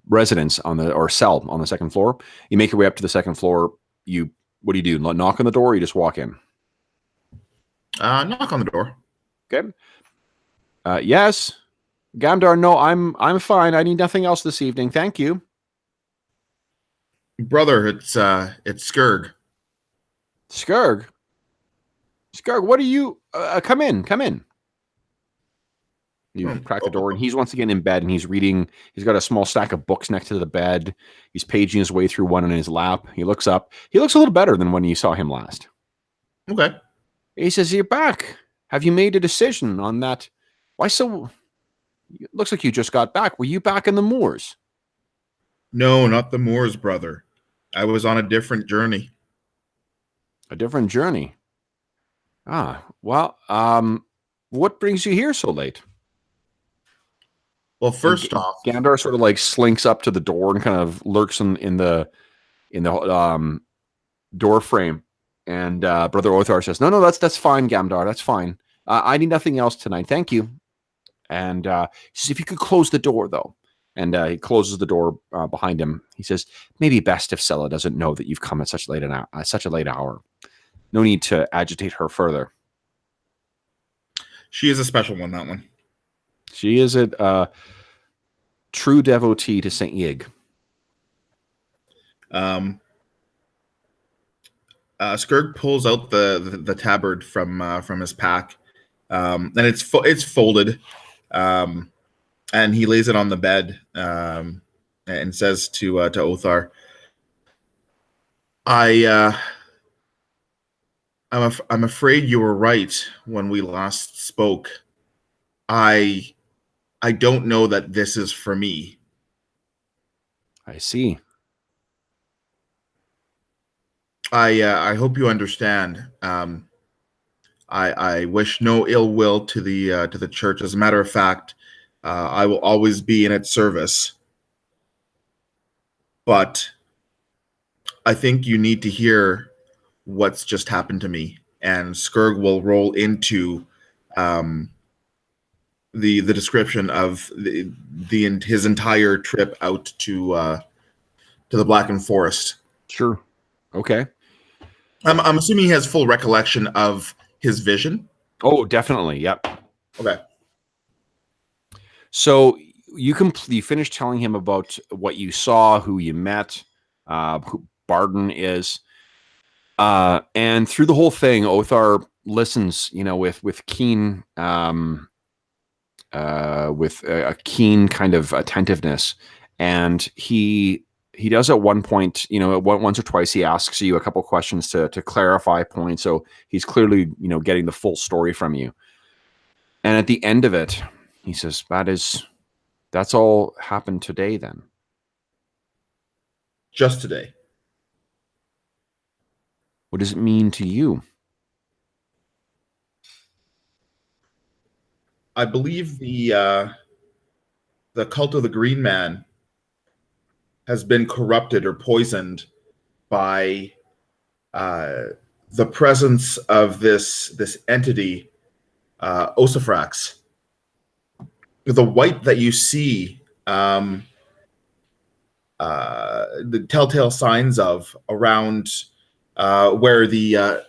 residence or cell on the second floor. You make your way up to the second floor. What do you do? Knock on the door, or you just walk in? Knock on the door. Okay. Yes, Gamdar. No, I'm fine. I need nothing else this evening. Thank you, brother. It's Skurg. Skurg. What are you? Come in. You crack the door, and he's once again in bed, and he's reading. He's got a small stack of books next to the bed. He's paging his way through one in his lap. He looks up. He looks a little better than when you saw him last. Okay. He says, "You're back. Have you made a decision on that? Why so? It looks like you just got back. Were you back in the moors?" No, not the moors, brother. I was on a different journey. A different journey? Well, what brings you here so late? Well, And first off, Gandar sort of like slinks up to the door and kind of lurks in the door frame. And Brother Othar says, "No, that's fine, Gamdar. That's fine. I need nothing else tonight. Thank you." And he says, "If you could close the door, though." And he closes the door behind him. He says, "Maybe best if Sella doesn't know that you've come at such such a late hour. No need to agitate her further. she is a special one, that one. She is a true devotee to Saint Yig." Skirg pulls out the tabard from his pack, and it's folded, and he lays it on the bed, and says to Othar, I'm afraid you were right when we last spoke. I don't know that this is for me." I see. I hope you understand. I wish no ill will to the church. As a matter of fact, I will always be in its service. But I think you need to hear what's just happened to me. And Skirg will roll into the description of his entire trip out to the Blackened Forest. Sure. Okay. I'm assuming he has full recollection of his vision. Oh, definitely. Yep. Okay. So you finished telling him about what you saw, who you met, who Barden is, and through the whole thing, Othar listens, with keen, with a keen kind of attentiveness, and he does at one point, once or twice, he asks you a couple questions to clarify points. So he's clearly, getting the full story from you. And at the end of it, he says, that's all happened today then. Just today. What does it mean to you? I believe the cult of the Green Man has been corrupted or poisoned by the presence of this entity, Ossifrax. The white that you see, the telltale signs of around where the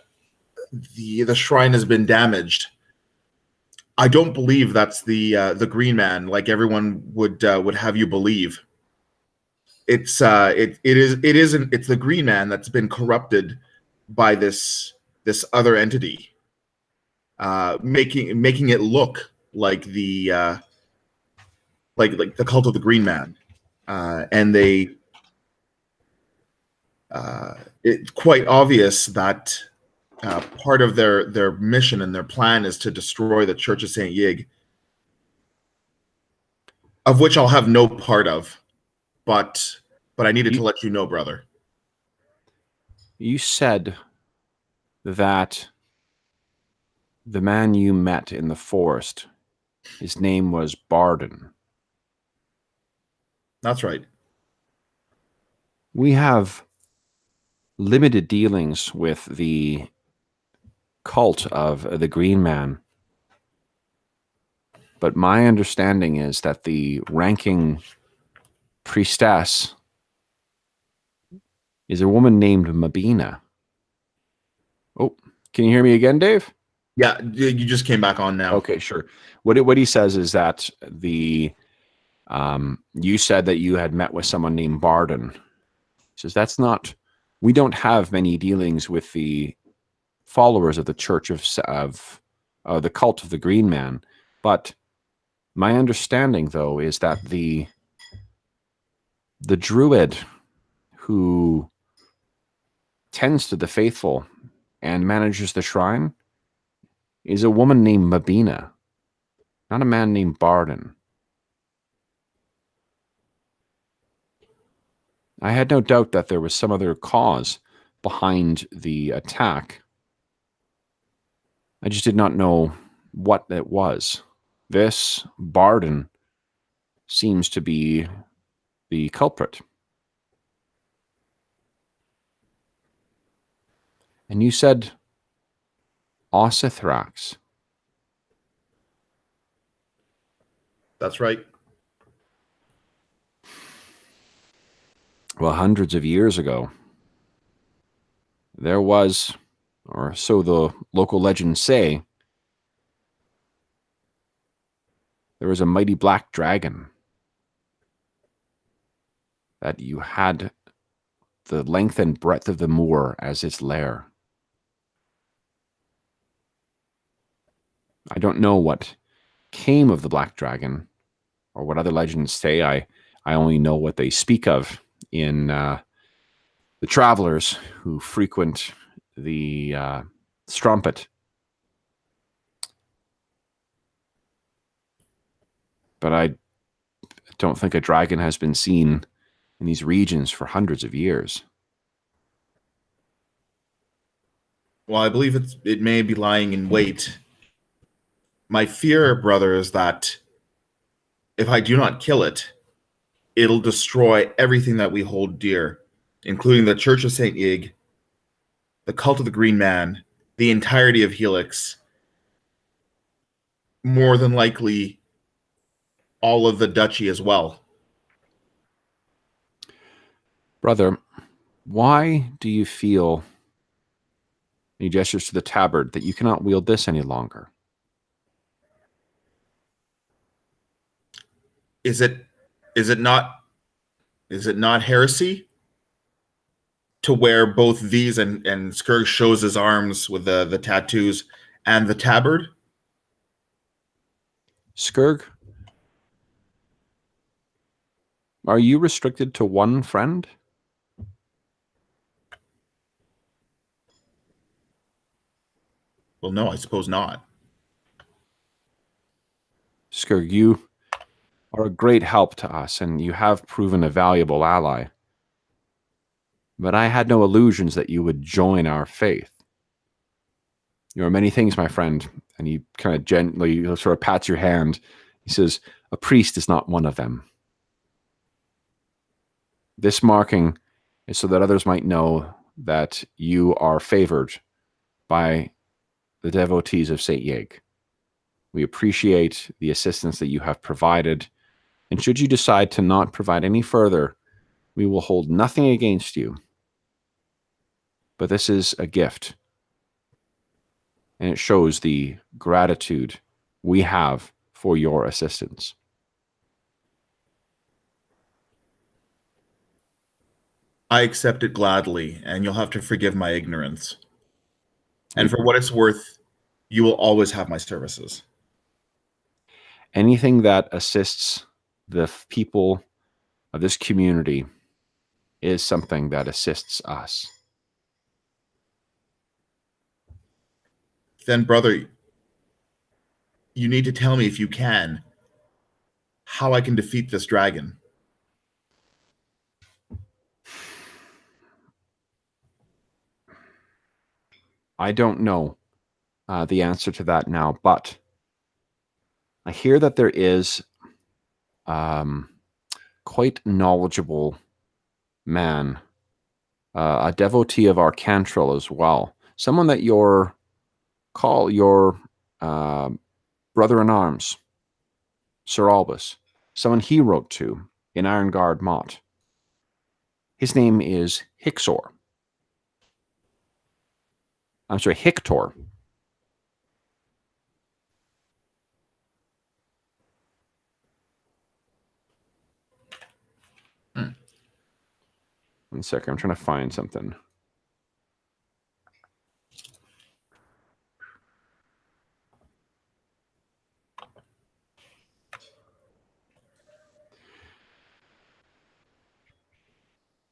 shrine has been damaged. I don't believe that's the Green Man, like everyone would have you believe. It's the Green Man that's been corrupted by this other entity, making it look like the like the cult of the Green Man, and it's quite obvious that part of their mission and their plan is to destroy the Church of Saint Yig, of which I'll have no part of. But I needed to let you know, brother. You said that the man you met in the forest, his name was Barden. That's right. We have limited dealings with the cult of the Green Man. But my understanding is that the ranking priestess is a woman named Mabina. Oh, can you hear me again, Dave? Yeah, you just came back on now. Okay, sure. What he says is that you said that you had met with someone named Barden. He says we don't have many dealings with the followers of the Church of the cult of the Green Man, but my understanding, though, is that the druid who tends to the faithful and manages the shrine is a woman named Mabina, not a man named Barden. I had no doubt that there was some other cause behind the attack. I just did not know what it was. This Barden seems to be the culprit. And you said Ossithrax. That's right. Well, hundreds of years ago, there was, or so the local legends say, there was a mighty black dragon that you had the length and breadth of the moor as its lair. I don't know what came of the black dragon or what other legends say. I only know what they speak of in the travelers who frequent the strumpet. But I don't think a dragon has been seen in these regions for hundreds of years. Well, I believe it may be lying in wait. My fear, brother, is that if I do not kill it, it'll destroy everything that we hold dear, including the Church of St. Yig, the Cult of the Green Man, the entirety of Helix, more than likely all of the duchy as well. Brother, why do you feel, he gestures to the tabard, that you cannot wield this any longer? Is it not heresy to wear both these and Skurg shows his arms with the tattoos and the tabard? Skurg, are you restricted to one friend? Well, no, I suppose not. Skurg, you are a great help to us, and you have proven a valuable ally. But I had no illusions that you would join our faith. You are many things, my friend. And he kind of gently sort of pats your hand. He says, a priest is not one of them. This marking is so that others might know that you are favored by the devotees of St. Yig. We appreciate the assistance that you have provided. And should you decide to not provide any further, we will hold nothing against you. But this is a gift. And it shows the gratitude we have for your assistance. I accept it gladly, and you'll have to forgive my ignorance. And for what it's worth, you will always have my services. Anything that assists the people of this community is something that assists us. Then, brother, you need to tell me, if you can, how I can defeat this dragon. I don't know the answer to that now, but I hear that there is quite knowledgeable man, a devotee of Arcantril as well, someone that your brother-in-arms, Sir Albus, someone he wrote to in Ironguard Mott. His name is Hixor. I'm sorry, Hictor. One second, I'm trying to find something.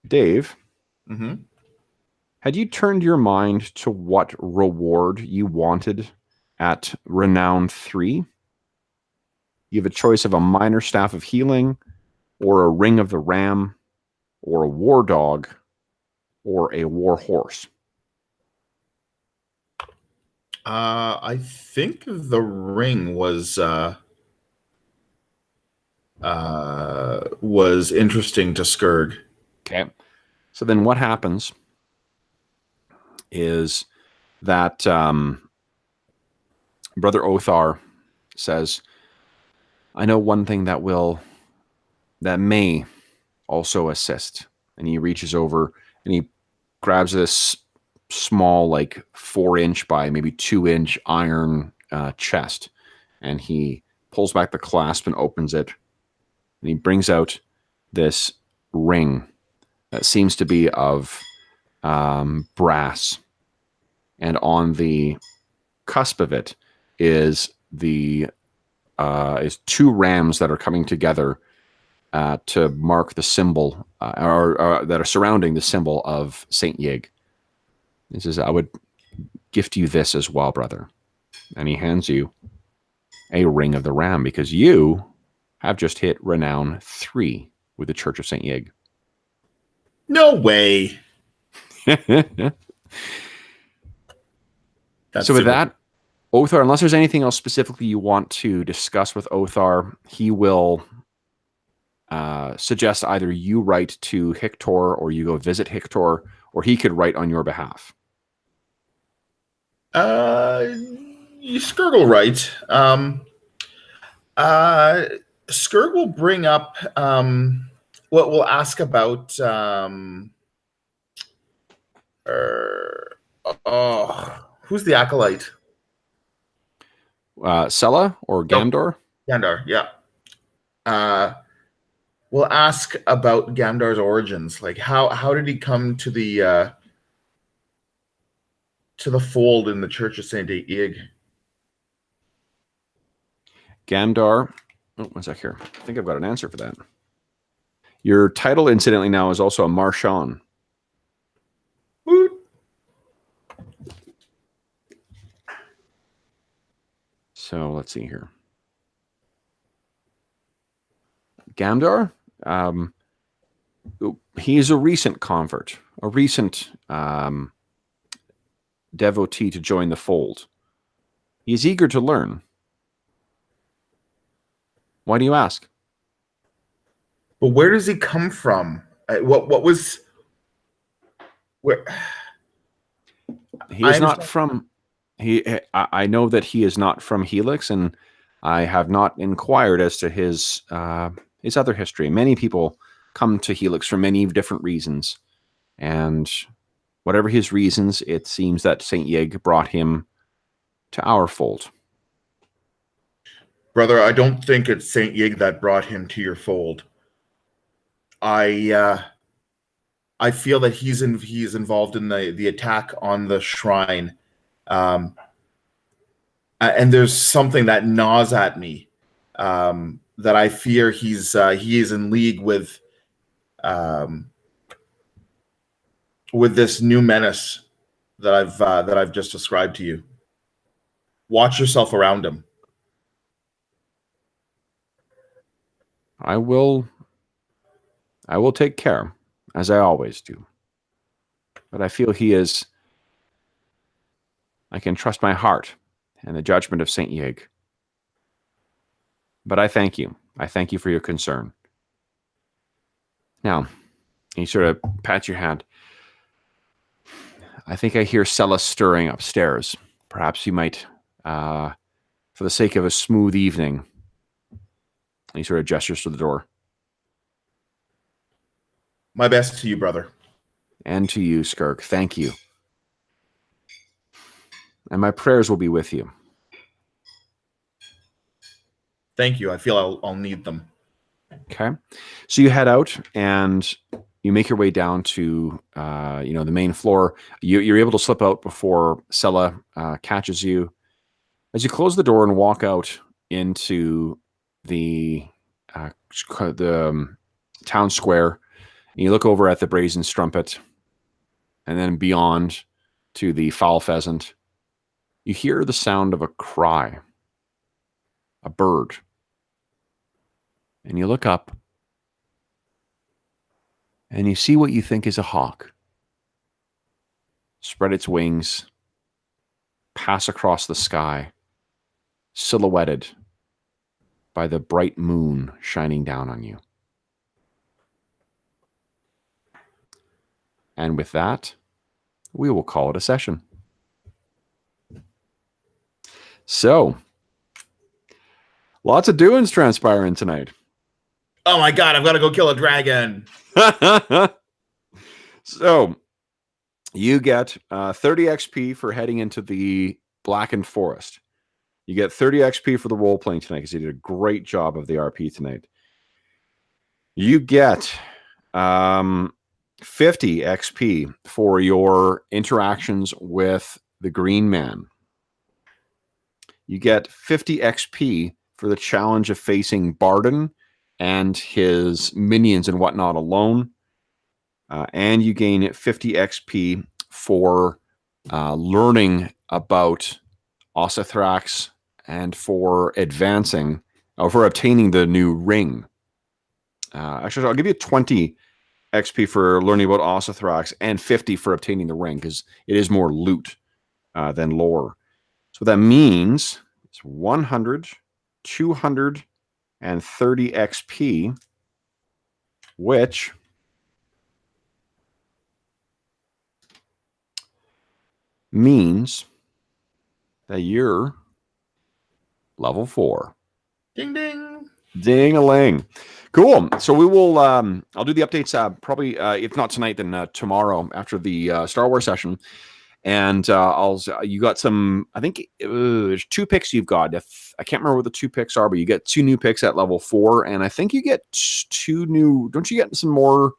Dave, had you turned your mind to what reward you wanted at Renown 3? You have a choice of a minor staff of healing, or a ring of the ram, or a war dog, or a war horse. I think the ring was interesting to Skurg. Okay. So then what happens is that Brother Othar says, I know one thing that may also assist. And he reaches over and he grabs this small, like 4-inch by maybe 2-inch iron chest. And he pulls back the clasp and opens it. And he brings out this ring that seems to be of brass. And on the cusp of it is is 2 rams that are coming together to mark the symbol, or that are surrounding the symbol of Saint Yig. He says, I would gift you this as well, brother. And he hands you a ring of the ram because you have just hit renown 3 with the Church of Saint Yig. No way. So with that, Othar, unless there's anything else specifically you want to discuss with Othar, he will suggest either you write to Hictor or you go visit Hictor, or he could write on your behalf. Skurg will write. Skurg will bring up what we'll ask about who's the acolyte? Sella or Gamdor? Gandar, yeah. We'll ask about Gamdar's origins. Like how did he come to the fold in the Church of Saint Yig? Gamdar. Oh, one sec here. I think I've got an answer for that. Your title, incidentally, now is also a Marchand. Woot. So let's see here. Gamdar, he's a recent convert, a recent devotee to join the fold. He's eager to learn. Why do you ask? But where does he come from? What was where? He is not from. I know that he is not from Helix, and I have not inquired as to his other history. Many people come to Helix for many different reasons, and whatever his reasons, it seems that Saint Yig brought him to our fold. Brother, I don't think it's Saint Yig that brought him to your fold. I feel that he's involved in the attack on the shrine, and there's something that gnaws at me, that I fear he is in league with this new menace that I've just described to you. Watch yourself around him. I will take care, as I always do. But I feel I can trust my heart and the judgment of Saint Yig. But I thank you. I thank you for your concern. Now, you sort of pat your hand. I think I hear Sella stirring upstairs. Perhaps you might, for the sake of a smooth evening. He sort of gestures to the door. My best to you, brother. And to you, Skurg. Thank you. And my prayers will be with you. Thank you. I feel I'll need them. Okay. So you head out and you make your way down to the main floor. You're able to slip out before Sella catches you. As you close the door and walk out into the town square, and you look over at the brazen strumpet, and then beyond to the foul pheasant, you hear the sound of a cry, a bird. And you look up, and you see what you think is a hawk spread its wings pass across the sky, silhouetted by the bright moon shining down on you. And with that, we will call it a session. So, lots of doings transpiring tonight. Oh my god, I've got to go kill a dragon. So, you get 30 XP for heading into the Blackened Forest. You get 30 XP for the role-playing tonight because you did a great job of the RP tonight. You get 50 XP for your interactions with the Green Man. You get 50 XP for the challenge of facing Barden and his minions and whatnot alone. And you gain 50 XP for learning about Ossithrax and for advancing, or for obtaining the new ring. Actually, I'll give you 20 XP for learning about Ossithrax and 50 for obtaining the ring, because it is more loot than lore. So that means it's 100, 230 XP, which means that you're level 4. Ding ding. Ding-a-ling. Cool. So we will, I'll do the updates probably, if not tonight, then tomorrow after the Star Wars session. And you got some, I think there's 2 picks you've got. I can't remember what the 2 picks are, but you get 2 new picks at level 4. And I think you get 2 new, don't you get some more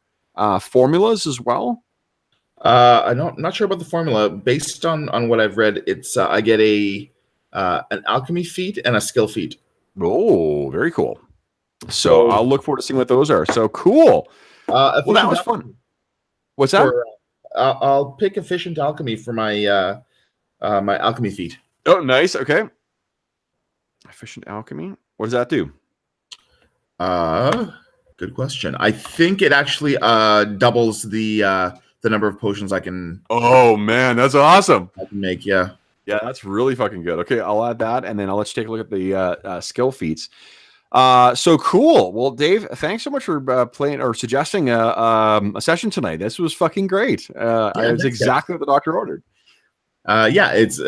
formulas as well? I'm not sure about the formula. Based on what I've read, it's I get an alchemy feat and a skill feat. Oh, very cool. So I'll look forward to seeing what those are. So cool. Well, that was fun. What's that? I'll pick efficient alchemy for my my alchemy feat. Oh, nice. Okay. Efficient alchemy. What does that do? Good question. I think it actually doubles the number of potions I can. Oh man, that's awesome. I can make, yeah. Yeah, that's really fucking good. Okay, I'll add that, and then I'll let you take a look at the skill feats. So cool. Well, Dave, thanks so much for playing or suggesting a session tonight. This was fucking great. It's exactly what the doctor ordered. Yeah, it's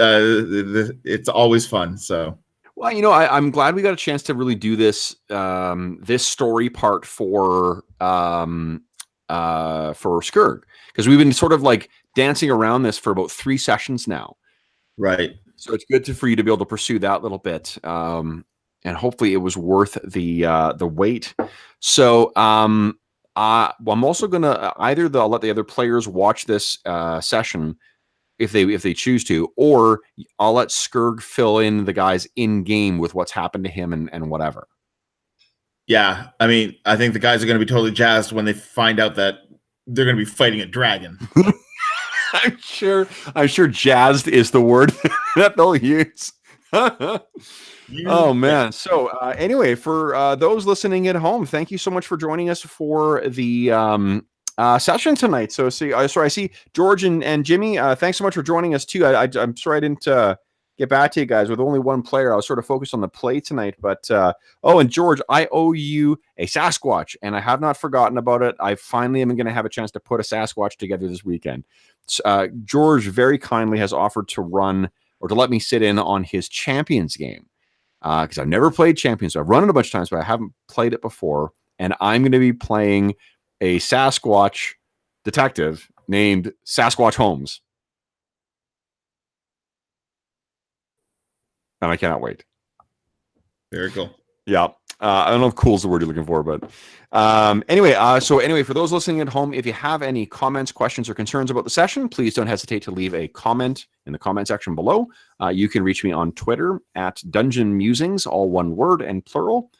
always fun. So. Well, you know, I'm glad we got a chance to really do this this story part for Skurg, because we've been sort of like dancing around this for about 3 sessions now. Right. So it's good for you to be able to pursue that little bit, and hopefully it was worth the wait. So I'm also gonna I'll let the other players watch this session if they choose to, or I'll let Skurg fill in the guys in game with what's happened to him and whatever. Yeah, I mean, I think the guys are going to be totally jazzed when they find out that they're going to be fighting a dragon. I'm sure jazzed is the word that they'll use. Oh man. So anyway, for those listening at home, thank you so much for joining us for the session tonight. So I see George and Jimmy. Thanks so much for joining us too. I'm sorry I didn't get back to you guys with only one player. I was sort of focused on the play tonight, but and George, I owe you a Sasquatch, and I have not forgotten about it. I finally am going to have a chance to put a Sasquatch together this weekend. George very kindly has offered to run or to let me sit in on his Champions game, because I've never played Champions. So I've run it a bunch of times, but I haven't played it before, and I'm going to be playing a Sasquatch detective named Sasquatch Holmes. And I cannot wait. Very cool. Yeah. I don't know if cool is the word you're looking for, but anyway, for those listening at home, if you have any comments, questions, or concerns about the session, please don't hesitate to leave a comment in the comment section below. You can reach me on Twitter at Dungeon Musings, all one word and plural,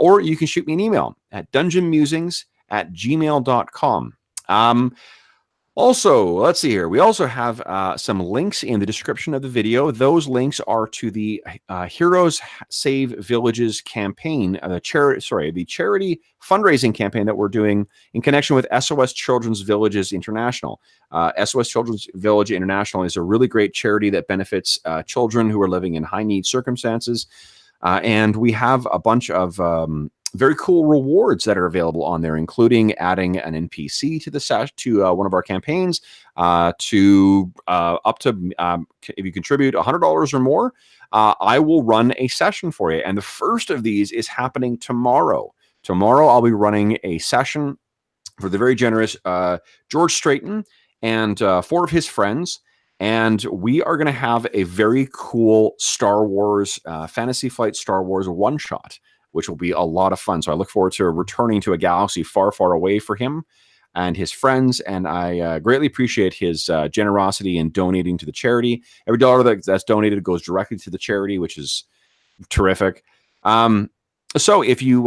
or you can shoot me an email at dungeonmusings@gmail.com. Also, let's see here. We also have some links in the description of the video. Those links are to the Heroes Save Villages campaign, the charity fundraising campaign that we're doing in connection with SOS Children's Villages International. SOS Children's Village International is a really great charity that benefits children who are living in high need circumstances. And we have a bunch of very cool rewards that are available on there, including adding an NPC to the one of our campaigns, to up to if you contribute $100 or more, I will run a session for you. And the first of these is happening tomorrow. Tomorrow, I'll be running a session for the very generous George Straighton and 4 of his friends. And we are going to have a very cool Star Wars, Fantasy Flight Star Wars one-shot, which will be a lot of fun. So I look forward to returning to a galaxy far, far away for him and his friends. And I greatly appreciate his generosity in donating to the charity. Every dollar that's donated goes directly to the charity, which is terrific. So if you,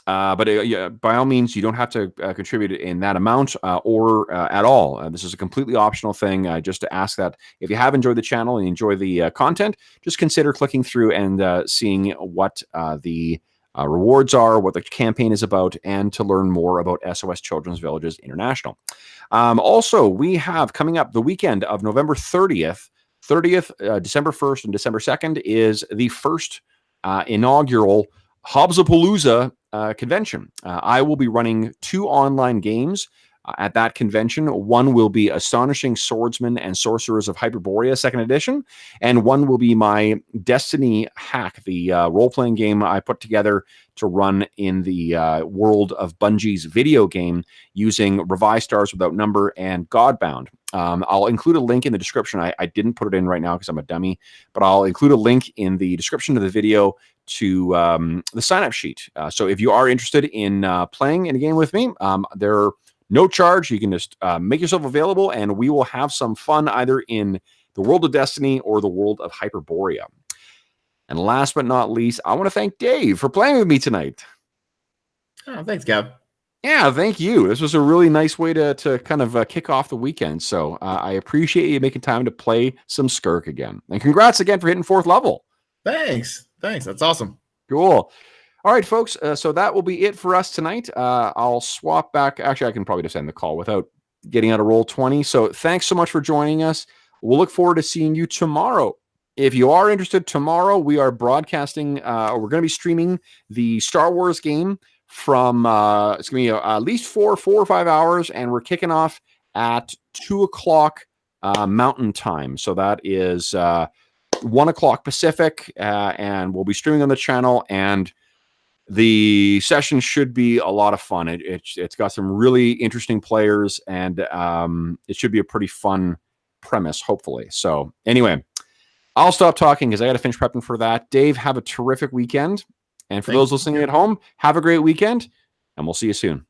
by all means, you don't have to contribute in that amount or at all. This is a completely optional thing, just to ask that if you have enjoyed the channel and enjoy the content, just consider clicking through and seeing what the rewards are, what the campaign is about, and to learn more about SOS Children's Villages International. Also, we have coming up the weekend of November 30th, December 1st and December 2nd is the first inaugural Hobbsapalooza convention. I will be running 2 online games at that convention. One will be Astonishing Swordsmen and Sorcerers of Hyperborea 2nd edition, and one will be my Destiny hack, the role-playing game I put together to run in the world of Bungie's video game using Revised Stars Without Number and Godbound. I'll include a link in the description. I didn't put it in right now because I'm a dummy, but I'll include a link in the description of the video to the sign-up sheet. So if you are interested in playing in a game with me, there no charge. You can just make yourself available, and we will have some fun either in the world of Destiny or the world of Hyperborea. And last but not least, I want to thank Dave for playing with me tonight. Oh, thanks, Gab. Yeah, thank you. This was a really nice way to kind of kick off the weekend. So I appreciate you making time to play some Skirk again. And congrats again for hitting 4th level. Thanks. That's awesome. Cool. All right, folks. So that will be it for us tonight. I'll swap back. Actually, I can probably just end the call without getting out of Roll20. So thanks so much for joining us. We'll look forward to seeing you tomorrow. If you are interested, tomorrow we are broadcasting, we're going to be streaming the Star Wars game from, it's going to be at least 4 or 5 hours, and we're kicking off at 2 o'clock Mountain Time. So that is 1 o'clock Pacific, and we'll be streaming on the channel, and the session should be a lot of fun. It's got some really interesting players, and it should be a pretty fun premise, hopefully. So anyway, I'll stop talking because I got to finish prepping for that. Dave, have a terrific weekend. And for those listening at home, have a great weekend, and we'll see you soon.